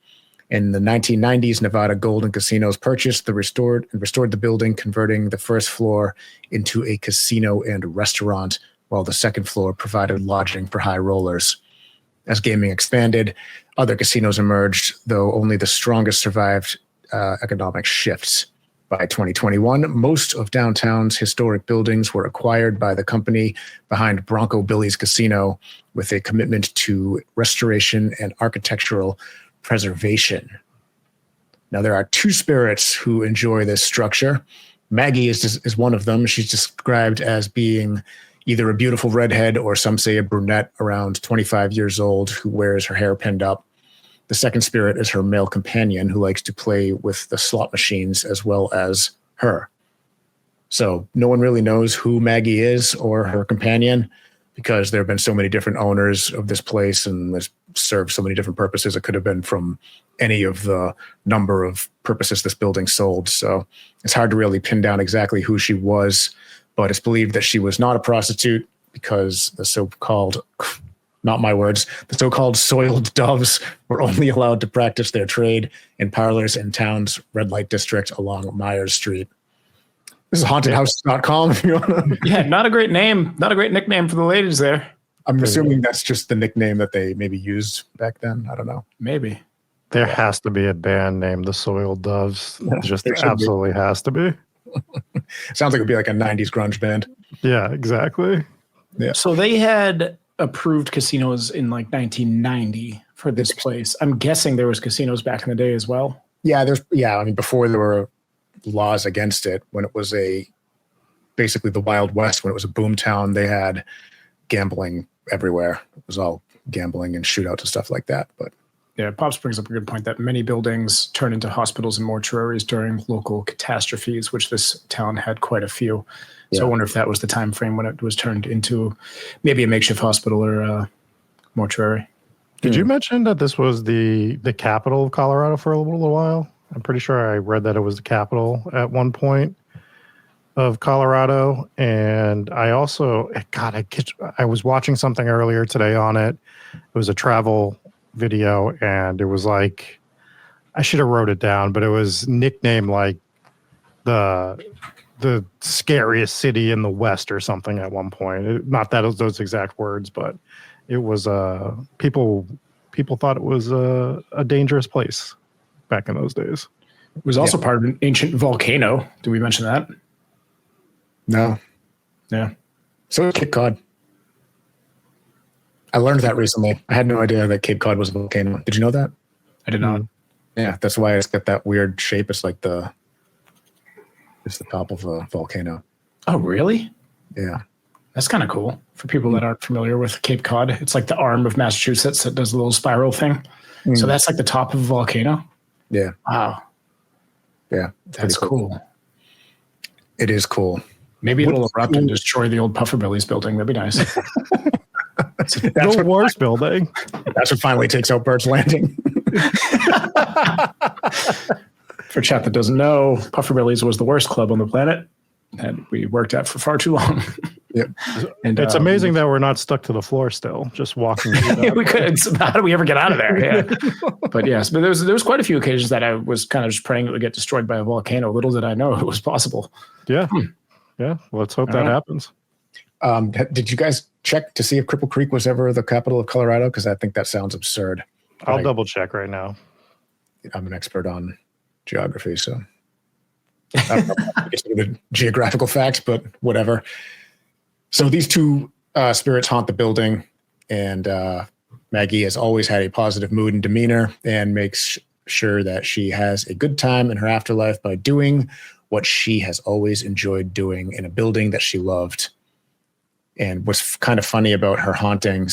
In the 1990s, Nevada Gold and Casinos purchased restored the building, converting the 1st floor into a casino and restaurant, while the 2nd floor provided lodging for high rollers. As gaming expanded, other casinos emerged, though only the strongest survived economic shifts. By 2021, most of downtown's historic buildings were acquired by the company behind Bronco Billy's Casino, with a commitment to restoration and architectural preservation. Now, there are 2 spirits who enjoy this structure. Maggie is one of them. She's described as being either a beautiful redhead or some say a brunette around 25 years old who wears her hair pinned up. The 2nd spirit is her male companion who likes to play with the slot machines as well as her. So no one really knows who Maggie is or her companion because there have been so many different owners of this place and it's served so many different purposes. It could have been from any of the number of purposes this building sold. So it's hard to really pin down exactly who she was, but it's believed that she was not a prostitute because the so-called, not my words, the so-called soiled doves were only allowed to practice their trade in parlors in town's red light district along Myers Street. This is hauntedhouse.com if you want to. Yeah, not a great name. Not a great nickname for the ladies there. I'm assuming that's just the nickname that they maybe used back then. I don't know. Maybe. There has to be a band named the Soiled Doves. Just absolutely has to be. Sounds like it would be like a 90s grunge band. Yeah, exactly. Yeah. So they had approved casinos in like 1990 for this place. I'm guessing there was casinos back in the day as well. Yeah, I mean, before there were laws against it, when it was basically the Wild West, when it was a boom town, they had gambling everywhere. It was all gambling and shootouts and stuff like that. But Yeah, Pops brings up a good point that many buildings turn into hospitals and mortuaries during local catastrophes, which this town had quite a few. So I wonder if that was the time frame when it was turned into maybe a makeshift hospital or a mortuary. Did you mention that this was the capital of Colorado for a little while? I'm pretty sure I read that it was the capital at one point of Colorado. And I also, God, I was watching something earlier today on it. It was a travel video, and it was like, I should have wrote it down, but it was nicknamed like the scariest city in the West or something at one point. Not that it was those exact words, but it was people thought it was a dangerous place back in those days. It was also part of an ancient volcano. Did we mention that? No. Yeah. So is Cape Cod. I learned that recently. I had no idea that Cape Cod was a volcano. Did you know that? I did not. Yeah, that's why it's got that weird shape. It's like it's the top of a volcano. Oh, really? Yeah. That's kind of cool for people that aren't familiar with Cape Cod. It's like the arm of Massachusetts that does a little spiral thing. So that's like the top of a volcano. Yeah. Wow. Yeah. That's cool. It is cool. Maybe it'll erupt and destroy the old Pufferbilly's building. That'd be nice. That's the worst building. That's what finally takes out Bird's Landing. For chat that doesn't know, Pufferbilly's was the worst club on the planet that we worked at for far too long. Yep. And It's amazing that we're not stuck to the floor still, just walking. we could. How do we ever get out of there? Yeah. But yes, but there was quite a few occasions that I was kind of just praying it would get destroyed by a volcano. Little did I know it was possible. Yeah. Yeah. Let's hope that happens. Did you guys check to see if Cripple Creek was ever the capital of Colorado? Because I think that sounds absurd. I'll double check right now. I'm an expert on geography, so I don't know if it's the geographical facts, but whatever. So these two spirits haunt the building, and Maggie has always had a positive mood and demeanor and makes sure that she has a good time in her afterlife by doing what she has always enjoyed doing in a building that she loved. And what's kind of funny about her haunting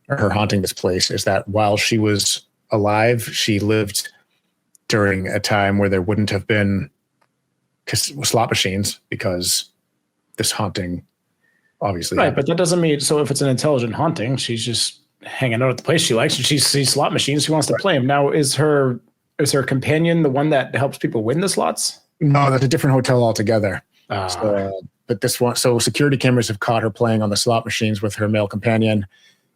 this place is that while she was alive, she lived during a time where there wouldn't have been slot machines, because this haunting obviously right. But that doesn't mean, so if it's an intelligent haunting, she's just hanging out at the place she likes and she sees slot machines, she wants to play them. Now, is her companion the one that helps people win the slots? No, that's a different hotel altogether. But this one, so security cameras have caught her playing on the slot machines with her male companion.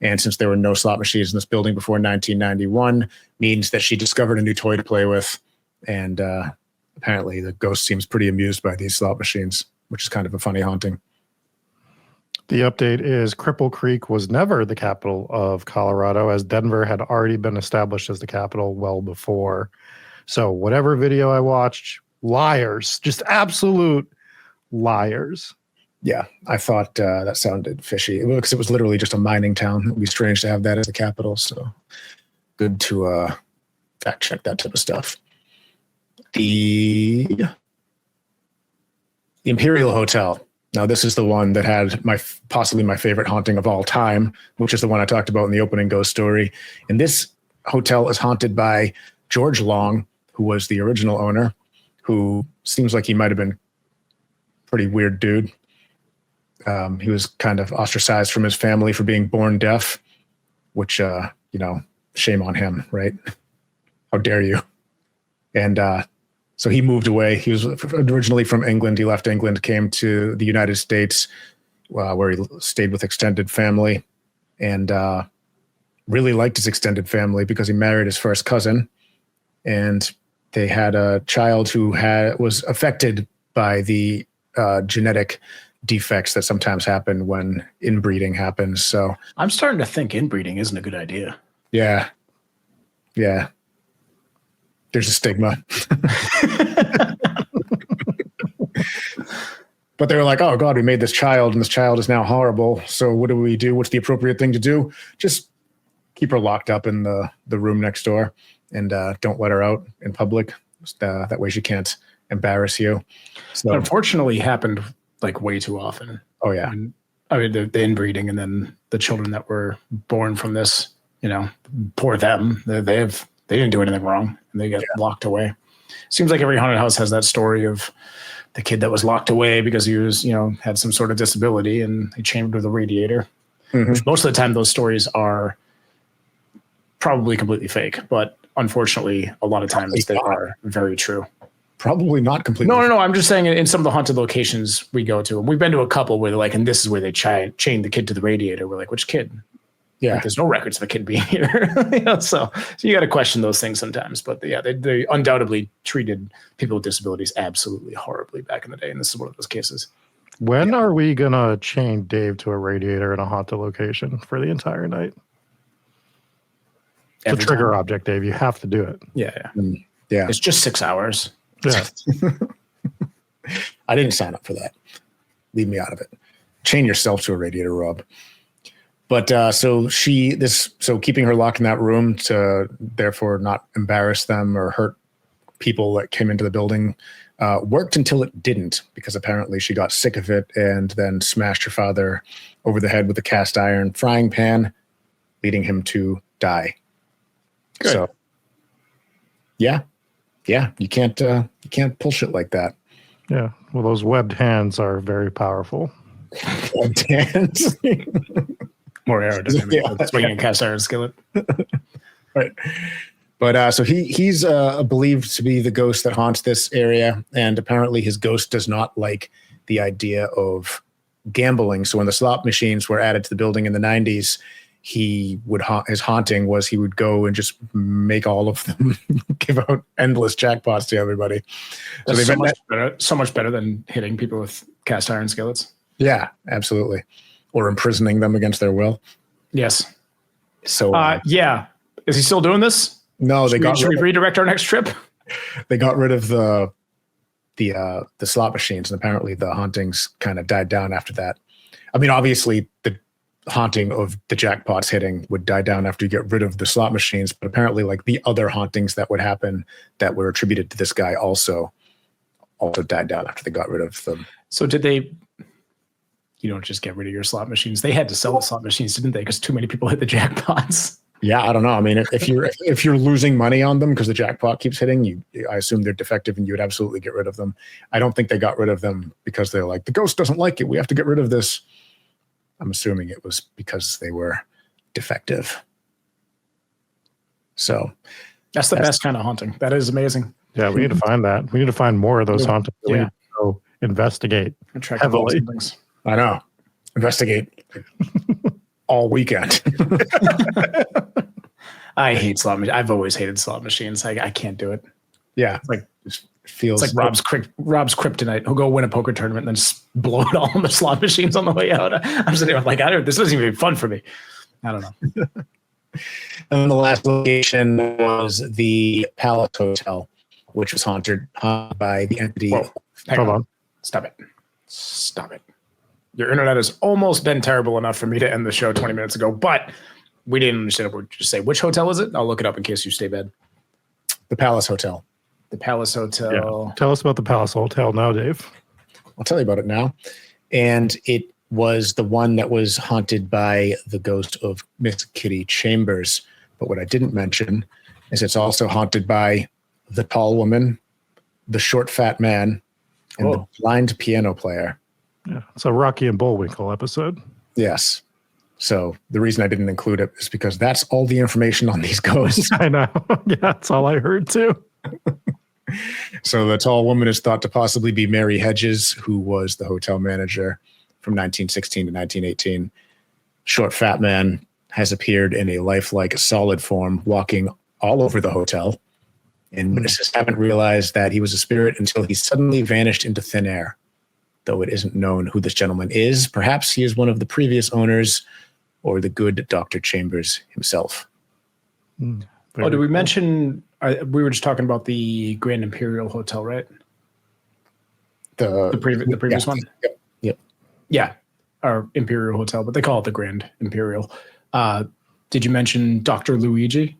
And since there were no slot machines in this building before 1991, means that she discovered a new toy to play with. And apparently the ghost seems pretty amused by these slot machines, which is kind of a funny haunting. The update is Cripple Creek was never the capital of Colorado, as Denver had already been established as the capital well before. So whatever video I watched, liars, just absolute liars. Yeah, I thought that sounded fishy because it was literally just a mining town. It would be strange to have that as the capital. So good to fact check that type of stuff. The Imperial Hotel. Now, this is the one that had possibly my favorite haunting of all time, which is the one I talked about in the opening ghost story. And this hotel is haunted by George Long, who was the original owner, who seems like he might have been a pretty weird dude. He was kind of ostracized from his family for being born deaf, which, shame on him, right? How dare you? And so he moved away. He was originally from England. He left England, came to the United States, where he stayed with extended family, and really liked his extended family because he married his first cousin, and they had a child who was affected by the genetic defects that sometimes happen when inbreeding happens. So I'm starting to think inbreeding isn't a good idea. Yeah. There's a stigma. But they were like, oh God, we made this child and this child is now horrible. So what do we do? What's the appropriate thing to do? Just keep her locked up in the room next door and don't let her out in public. That way she can't embarrass you. So unfortunately happened like way too often. Oh yeah. I mean the inbreeding and then the children that were born from this, poor them. They didn't do anything wrong, and they get locked away. Seems like every haunted house has that story of the kid that was locked away because he was, had some sort of disability, and they chained with a radiator. Mm-hmm. Which most of the time, those stories are probably completely fake, but unfortunately, a lot of times they are very true. Probably not completely. No. I'm just saying in some of the haunted locations we go to, and we've been to a couple where they're like, and this is where they chained the kid to the radiator. We're like, which kid? Yeah. Like, there's no records of a kid being here. So you got to question those things sometimes. But they undoubtedly treated people with disabilities absolutely horribly back in the day. And this is one of those cases. When are we going to chain Dave to a radiator in a haunted location for the entire night? It's a trigger object, Dave. You have to do it. Yeah. Yeah. It's just 6 hours. Yeah. I didn't sign up for that. Leave me out of it. Chain yourself to a radiator, Rob. But so keeping her locked in that room to therefore not embarrass them or hurt people that came into the building worked until it didn't, because apparently she got sick of it and then smashed her father over the head with a cast iron frying pan, leading him to die. Good. So, yeah, you can't pull shit like that. Yeah, well, those webbed hands are very powerful. Webbed hands, more aerodynamic. That's swinging a cast iron skillet, right? But so he's believed to be the ghost that haunts this area, and apparently his ghost does not like the idea of gambling. So when the slot machines were added to the building in the 90s. His haunting was he would go and just make all of them give out endless jackpots to everybody. That's so much better than hitting people with cast iron skillets. Yeah, absolutely. Or imprisoning them against their will. Yes. So yeah. Is he still doing this? No, should we redirect our next trip? They got rid of the slot machines, and apparently the hauntings kind of died down after that. I mean, obviously the haunting of the jackpots hitting would die down after you get rid of the slot machines, but apparently like the other hauntings that would happen that were attributed to this guy also died down after they got rid of them. So you don't just get rid of your slot machines. They had to sell the slot machines, didn't they? Because too many people hit the jackpots. Yeah, I don't know. I mean, if you're losing money on them because the jackpot keeps hitting, I assume they're defective and you would absolutely get rid of them. I don't think they got rid of them because they're like, the ghost doesn't like it. We have to get rid of this. I'm assuming it was because they were defective. So that's the best kind of haunting. That is amazing. Yeah, we need to find that. We need to find more of those hauntings. Yeah. We need to go investigate heavily. I know. Investigate all weekend. I hate slot machines. I've always hated slot machines. I can't do it. Yeah. It's like Rob's kryptonite. He'll go win a poker tournament and then blow it all on the slot machines on the way out. I'm sitting there like, this isn't even fun for me. I don't know. And then the last location was the Palace Hotel, which was haunted by the entity. Whoa. Hold on. Stop it. Your internet has almost been terrible enough for me to end the show 20 minutes ago, but we didn't understand it. We'll just say, which hotel is it? I'll look it up in case you stay bad. The Palace Hotel. The Palace Hotel. Yeah. Tell us about the Palace Hotel now, Dave. I'll tell you about it now. And it was the one that was haunted by the ghost of Miss Kitty Chambers. But what I didn't mention is it's also haunted by the tall woman, the short fat man, and the blind piano player. Yeah, it's a Rocky and Bullwinkle episode. Yes. So the reason I didn't include it is because that's all the information on these ghosts. I know. Yeah, that's all I heard too. So the tall woman is thought to possibly be Mary Hedges, who was the hotel manager from 1916 to 1918. Short fat man has appeared in a lifelike solid form, walking all over the hotel. And witnesses haven't realized that he was a spirit until he suddenly vanished into thin air. Though it isn't known who this gentleman is, perhaps he is one of the previous owners or the good Dr. Chambers himself. Did we mention, we were just talking about the Grand Imperial Hotel, right? The previous one? Yep. Yeah, our Imperial Hotel, but they call it the Grand Imperial. Did you mention Dr. Luigi?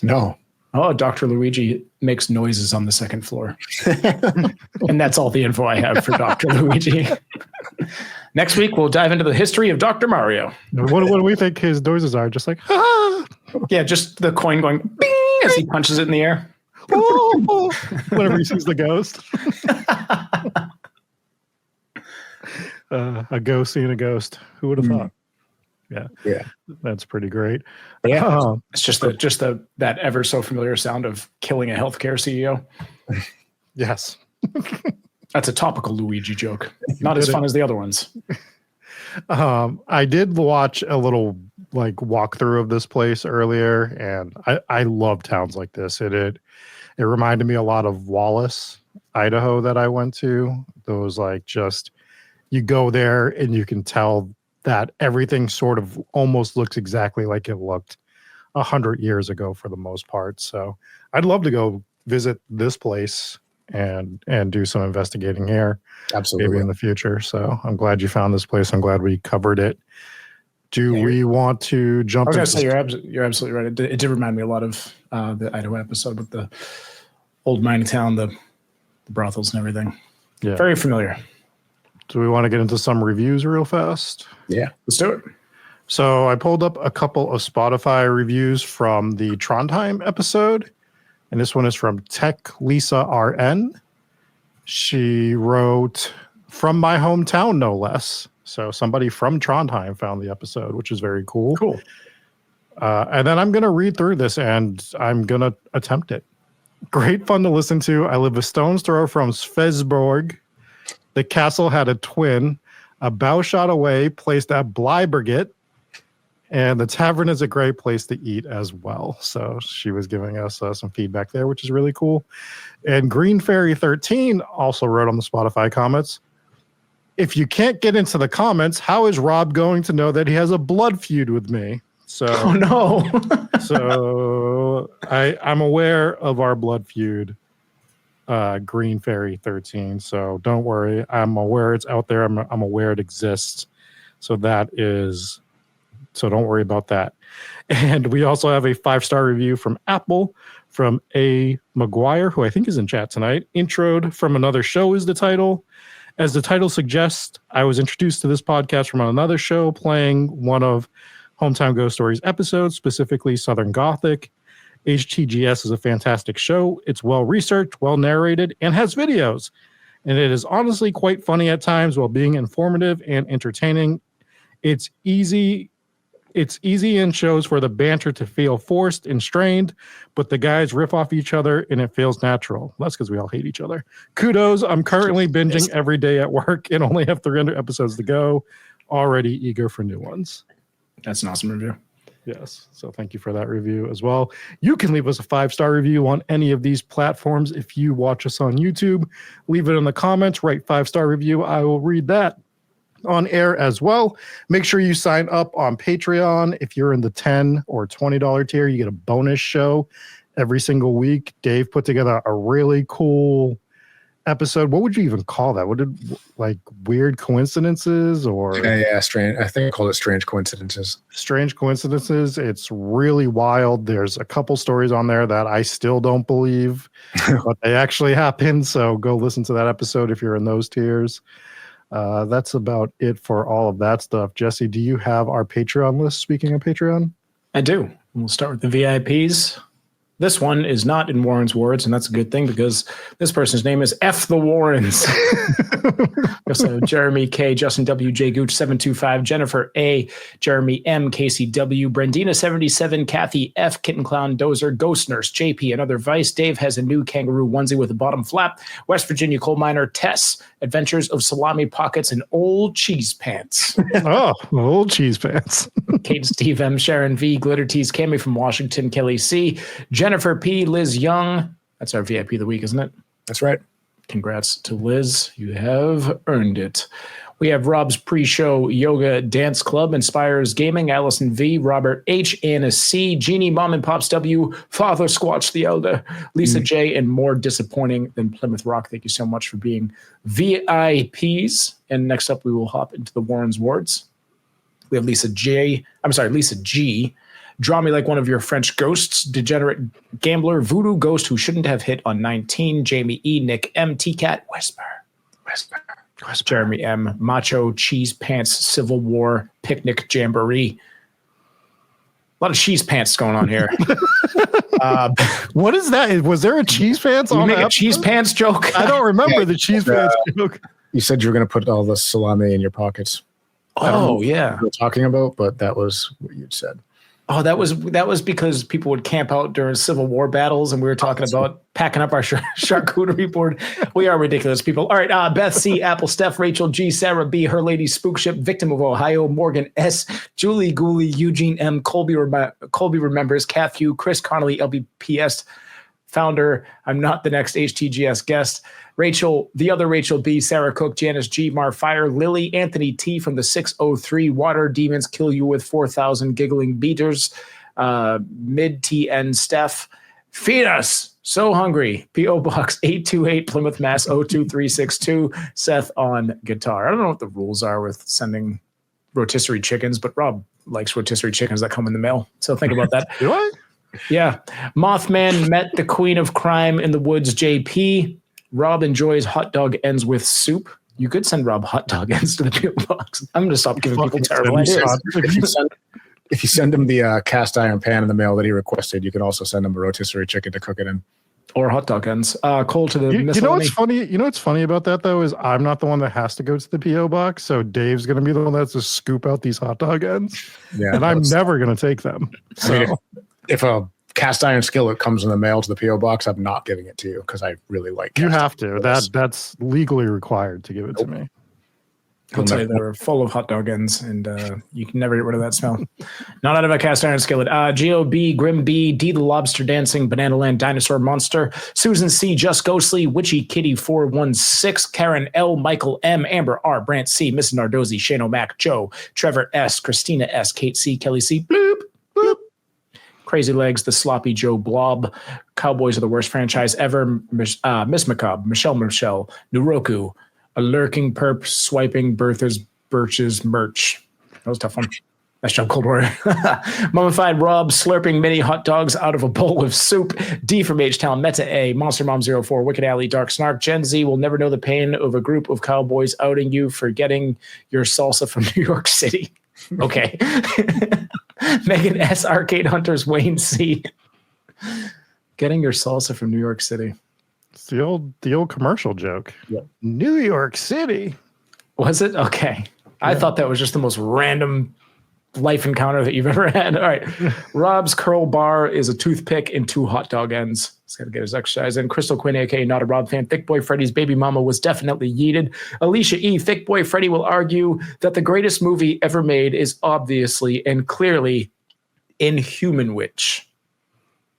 No. Oh, Dr. Luigi makes noises on the second floor. And that's all the info I have for Dr. Luigi. Next week, we'll dive into the history of Dr. Mario. What do we think his noises are? Just like, ah! Yeah, just the coin going bing as he punches it in the air. Oh! Whenever he sees the ghost. A ghost seeing a ghost. Who would have thought? Yeah. That's pretty great. Yeah. It's just that ever so familiar sound of killing a healthcare CEO. Yes. That's a topical Luigi joke. Not as fun as the other ones. I did watch a little walkthrough of this place earlier, and I love towns like this. It reminded me a lot of Wallace, Idaho, that I went to. Those you go there and you can tell that everything sort of almost looks exactly like it looked 100 years ago for the most part. So I'd love to go visit this place and do some investigating here. Absolutely. Maybe in the future. So I'm glad you found this place. I'm glad we covered it. Do we want to jump? I was going to say you're absolutely right. It did remind me a lot of the Idaho episode with the old mining town, the brothels and everything. Yeah. Very familiar. Do we want to get into some reviews real fast? Yeah, let's do it. So I pulled up a couple of Spotify reviews from the Trondheim episode, and this one is from Tech Lisa RN. She wrote, "From my hometown, no less." So somebody from Trondheim found the episode, which is very cool. Cool. And then I'm going to read through this, and I'm going to attempt it. Great fun to listen to. I live a stone's throw from Svesborg. The castle had a twin, a bow shot away, placed at Bleiberget, and the tavern is a great place to eat as well. So she was giving us some feedback there, which is really cool. And Green Fairy 13 also wrote on the Spotify comments, "If you can't get into the comments, how is Rob going to know that he has a blood feud with me?" So, oh no. So I'm aware of our blood feud. Green Fairy 13. So don't worry. I'm aware it's out there. I'm aware it exists. So don't worry about that. And we also have a 5-star review from Apple from A. McGuire, who I think is in chat tonight. "Introed from another show" is the title. As the title suggests, I was introduced to this podcast from another show playing one of Hometown Ghost Stories episodes, specifically Southern Gothic. HTGS is a fantastic show. It's well-researched, well-narrated, and has videos. And it is honestly quite funny at times while being informative and entertaining. It's easy and shows for the banter to feel forced and strained, but the guys riff off each other and it feels natural. That's because we all hate each other. Kudos. I'm currently binging every day at work and only have 300 episodes to go. Already eager for new ones." That's an awesome review. Yes. So thank you for that review as well. You can leave us a 5-star review on any of these platforms. If you watch us on YouTube, leave it in the comments, write 5-star review. I will read that on air as well. Make sure you sign up on Patreon. If you're in the $10 or $20 tier, you get a bonus show every single week. Dave put together a really cool episode. What would you even call that? What did weird coincidences or strange? I think I called it strange coincidences. Strange coincidences. It's really wild. There's a couple stories on there that I still don't believe, but they actually happened. So go listen to that episode if you're in those tiers. That's about it for all of that stuff. Jesse, do you have our Patreon list? Speaking of Patreon, I do. We'll start with the VIPs. This one is not in Warren's words, and that's a good thing because this person's name is F the Warrens. So Jeremy K, Justin W, J Gooch 725, Jennifer A, Jeremy M, Casey W, Brandina 77, Kathy F, Kitten Clown, Dozer, Ghost Nurse, JP, Another Vice. Dave has a new kangaroo onesie with a bottom flap. West Virginia coal miner Tess, Adventures of Salami Pockets and Old Cheese Pants. Oh, old cheese pants. Kate, Steve M, Sharon V, Glitter Tees, Cami from Washington, Kelly C, Jennifer P, Liz Young. That's our VIP of the week, isn't it? That's right. Congrats to Liz. You have earned it. We have Rob's pre-show yoga dance club, Inspires Gaming, Allison V, Robert H, Anna C, Jeannie, Mom and Pops W, Father Squatch the Elder, Lisa J, and more disappointing than Plymouth Rock. Thank you so much for being VIPs. And next up, we will hop into the Warren's Wards. We have Lisa G. Draw me like one of your French ghosts, degenerate gambler, voodoo ghost who shouldn't have hit on 19, Jamie E, Nick M, T-Cat, Whisper. Jeremy M. Macho Cheese Pants Civil War Picnic Jamboree. A lot of cheese pants going on here. What is that? Was there a cheese pants on a cheese pants joke? I don't remember the cheese pants joke. You said you were going to put all the salami in your pockets. Oh, yeah. We were talking about, but that was what you'd said. Oh, that was because people would camp out during Civil War battles, and we were talking about packing up our charcuterie board. We are ridiculous people. All right, Beth C, Apple, Steph, Rachel G, Sarah B, Her Lady Spook Ship, Victim of Ohio, Morgan S, Julie Gooley, Eugene M, Colby remembers, Cathew, Chris Connolly, LBPS founder. I'm not the next HTGS guest. Rachel, the other Rachel B, Sarah Cook, Janice G, Mar Fire, Lily, Anthony T from the 603, Water Demons Kill You with 4,000 Giggling Beaters, Mid TN Steph, Feed Us, So Hungry, P.O. Box 828, Plymouth, Mass. 02362, Seth on guitar. I don't know what the rules are with sending rotisserie chickens, but Rob likes rotisserie chickens that come in the mail. So think about that. Do I? Yeah. Mothman met the Queen of Crime in the Woods, JP. Rob enjoys hot dog ends with soup. You could send Rob hot dog ends to the P.O. Box. I'm going to stop giving people terrible ideas. If you send him the cast iron pan in the mail that he requested, you can also send him a rotisserie chicken to cook it in. Or hot dog ends. Cole to the you know what's funny? You know what's funny about that though is I'm not the one that has to go to the P.O. Box, so Dave's going to be the one that's to scoop out these hot dog ends. Yeah, and I'm never going to take them. So I mean, if a cast iron skillet comes in the mail to the P.O. Box, I'm not giving it to you because I really like you have to. That's legally required to give it to me. I'll tell you, they're full of hot dog ends, and you can never get rid of that smell. Not out of a cast iron skillet. G.O.B., Grim B, D the Lobster Dancing, Banana Land Dinosaur Monster, Susan C, Just Ghostly, Witchy Kitty 416, Karen L, Michael M, Amber R, Brant C, Miss Nardozzi, Shane O'Mac, Joe, Trevor S, Christina S, Kate C, Kelly C, bloop, bloop. Crazy Legs, The Sloppy Joe Blob, Cowboys are the worst franchise ever, Miss Macabre, Michelle, Nuroku, A Lurking Perp, Swiping, Bertha's, Birch's, Merch. That was a tough one. Nice job, Cold War. Mummified Rob, slurping mini hot dogs out of a bowl of soup. D from H-Town, Meta A, Monster Mom 04, Wicked Alley, Dark Snark. Gen Z will never know the pain of a group of cowboys outing you for getting your salsa from New York City. Okay. Megan S, Arcade Hunters, Wayne C. Getting your salsa from New York City. It's the old commercial joke. Yep. New York City. Was it? Okay. I thought that was just the most random life encounter that you've ever had. All right. Rob's curl bar is a toothpick and 2 hot dog ends. He's got to get his exercise in. Crystal Quinn, aka Not a Rob fan. Thick Boy Freddy's baby mama was definitely yeeted. Alicia E. Thick Boy Freddy will argue that the greatest movie ever made is obviously and clearly Inhuman Witch.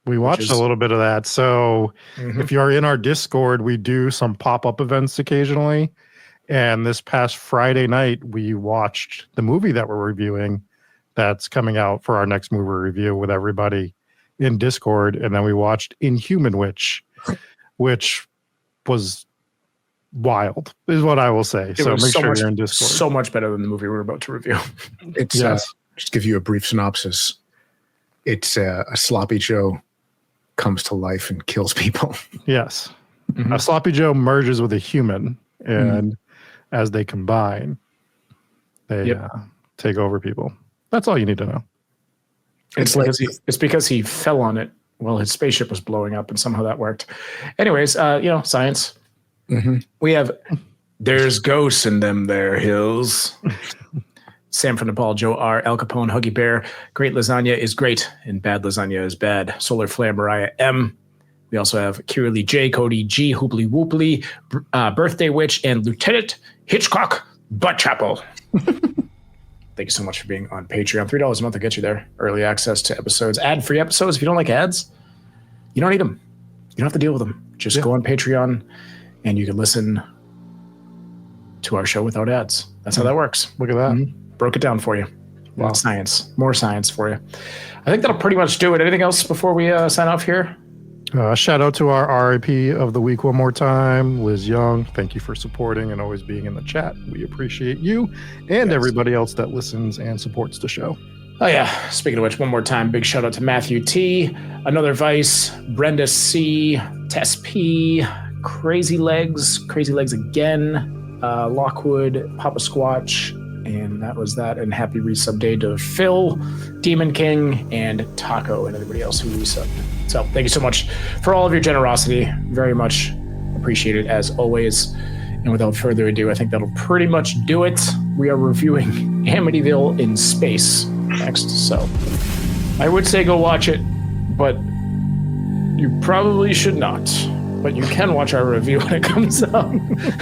We watched a little bit of that. So if you're in our Discord, we do some pop-up events occasionally. And this past Friday night, we watched the movie that we're reviewing that's coming out for our next movie review with everybody in Discord. And then we watched Inhuman Witch, which was wild, is what I will say. So make sure you're in Discord. So much better than the movie we're about to review. It's just give you a brief synopsis. It's a sloppy Joe comes to life and kills people. Yes. A sloppy Joe merges with a human, and as they combine, they take over people. That's all you need to know. It's because he fell on it while his spaceship was blowing up, and somehow that worked. Anyways, science. We have there's ghosts in them there hills. Sam from Nepal, Joe R, Al Capone, Huggy Bear. Great lasagna is great, and bad lasagna is bad. Solar Flare, Mariah M. We also have Kira Lee J, Cody G, Hooply Whooply, Birthday Witch, and Lieutenant Hitchcock Butt Chapel. Thank you so much for being on Patreon. $3 a month will get you there. Early access to episodes, ad-free episodes. If you don't like ads, you don't need them. You don't have to deal with them. Just go on Patreon, and you can listen to our show without ads. That's how that works. Look at that. Broke it down for you. Wow. Science. More science for you. I think that'll pretty much do it. Anything else before we sign off here? Shout out to our RIP of the week one more time, Liz Young. Thank you for supporting and always being in the chat. We appreciate you and everybody else that listens and supports the show. Oh, yeah. Speaking of which, one more time, big shout out to Matthew T, Another Vice, Brenda C, Tess P, Crazy Legs again, Lockwood, Papa Squatch, and that was that. And happy resub day to Phil, Demon King, and Taco, and everybody else who resubbed. So thank you so much for all of your generosity. Very much appreciated as always. And without further ado, I think that'll pretty much do it. We are reviewing Amityville in Space next. So I would say go watch it, but you probably should not. But you can watch our review when it comes out.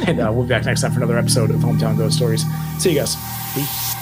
And we'll be back next time for another episode of Hometown Ghost Stories. See you guys. Peace.